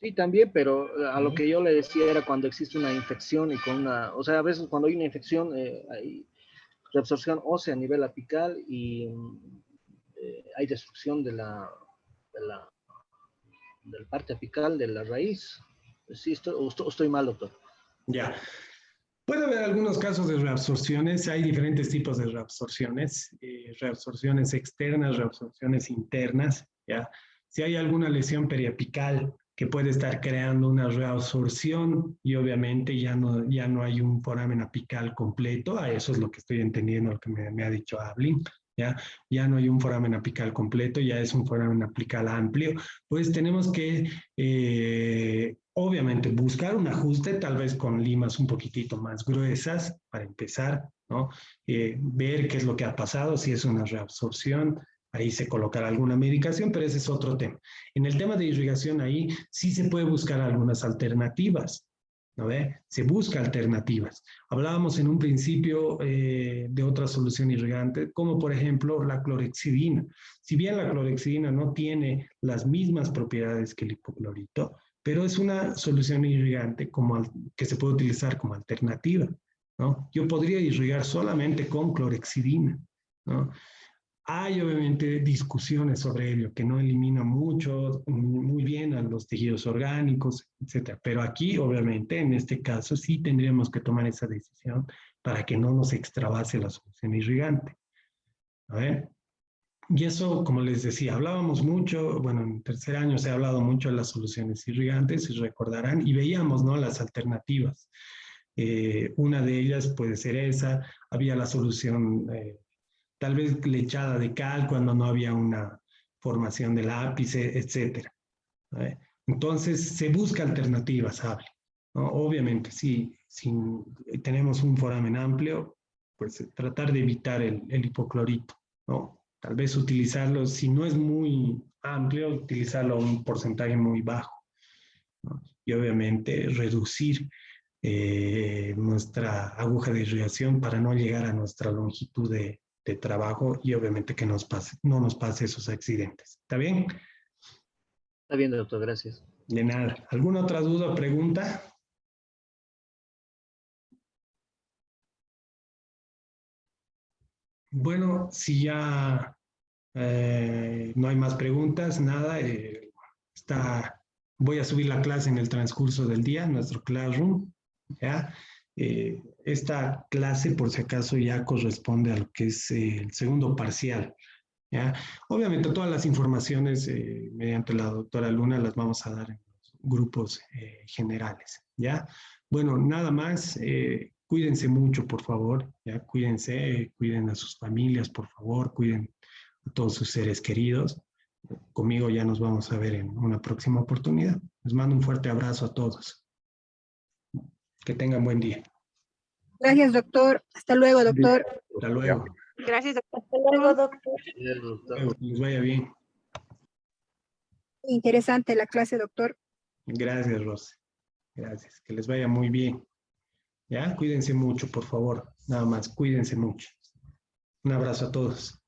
Sí, también, pero a lo que yo le decía era cuando existe una infección y con una... O sea, a veces cuando hay una infección hay reabsorción ósea a nivel apical y hay destrucción de la parte apical de la raíz. Sí, estoy mal, doctor. Ya. Puede haber algunos casos de reabsorciones, hay diferentes tipos de reabsorciones, reabsorciones externas, reabsorciones internas, ¿ya? Si hay alguna lesión periapical que puede estar creando una reabsorción y obviamente ya no hay un foramen apical completo, a eso es lo que estoy entendiendo, lo que me ha dicho Ablin, ya no hay un foramen apical completo, ya es un foramen apical amplio, pues tenemos que obviamente buscar un ajuste tal vez con limas un poquitito más gruesas para empezar, ¿no? Ver qué es lo que ha pasado, si es una reabsorción, ahí se colocará alguna medicación, pero ese es otro tema. En el tema de irrigación ahí sí se puede buscar algunas alternativas, ¿no ve? Se busca alternativas. Hablábamos en un principio de otra solución irrigante, como por ejemplo la clorhexidina. Si bien la clorhexidina no tiene las mismas propiedades que el hipoclorito, pero es una solución irrigante que se puede utilizar como alternativa, ¿no? Yo podría irrigar solamente con clorhexidina, ¿no? Hay obviamente discusiones sobre ello, que no elimina mucho, muy bien a los tejidos orgánicos, etcétera. Pero aquí, obviamente, en este caso, sí tendríamos que tomar esa decisión para que no nos extravase la solución irrigante. A ver. Y eso, como les decía, hablábamos mucho, bueno, en tercer año se ha hablado mucho de las soluciones irrigantes, si recordarán, y veíamos, ¿no?, las alternativas. Una de ellas puede ser esa, había la solución tal vez lechada de cal cuando no había una formación del ápice, etcétera. Entonces, se busca alternativas, ¿sabe? ¿No? Obviamente, si tenemos un foramen amplio, pues tratar de evitar el hipoclorito, ¿no? Tal vez utilizarlo, si no es muy amplio, utilizarlo a un porcentaje muy bajo, ¿no? Y obviamente reducir nuestra aguja de irrigación para no llegar a nuestra longitud de trabajo y obviamente que no nos pase esos accidentes. ¿Está bien? Está bien, doctor, gracias. De nada. ¿Alguna otra duda o pregunta? Bueno, si ya no hay más preguntas, nada, voy a subir la clase en el transcurso del día, nuestro Classroom, ¿ya? Esta clase, por si acaso, ya corresponde a lo que es el segundo parcial, ¿ya? Obviamente todas las informaciones mediante la doctora Luna las vamos a dar en los grupos generales, ¿ya? Bueno, nada más, cuídense mucho, por favor, ¿ya? Cuídense, cuiden a sus familias, por favor, cuiden a todos sus seres queridos. Conmigo ya nos vamos a ver en una próxima oportunidad. Les mando un fuerte abrazo a todos. Que tengan buen día. Gracias, doctor. Hasta luego, doctor. Hasta luego. Gracias, doctor. Hasta luego, doctor. Que les vaya bien. Interesante la clase, doctor. Gracias, Rosy. Gracias. Que les vaya muy bien. ¿Ya? Cuídense mucho, por favor. Nada más, cuídense mucho. Un abrazo a todos.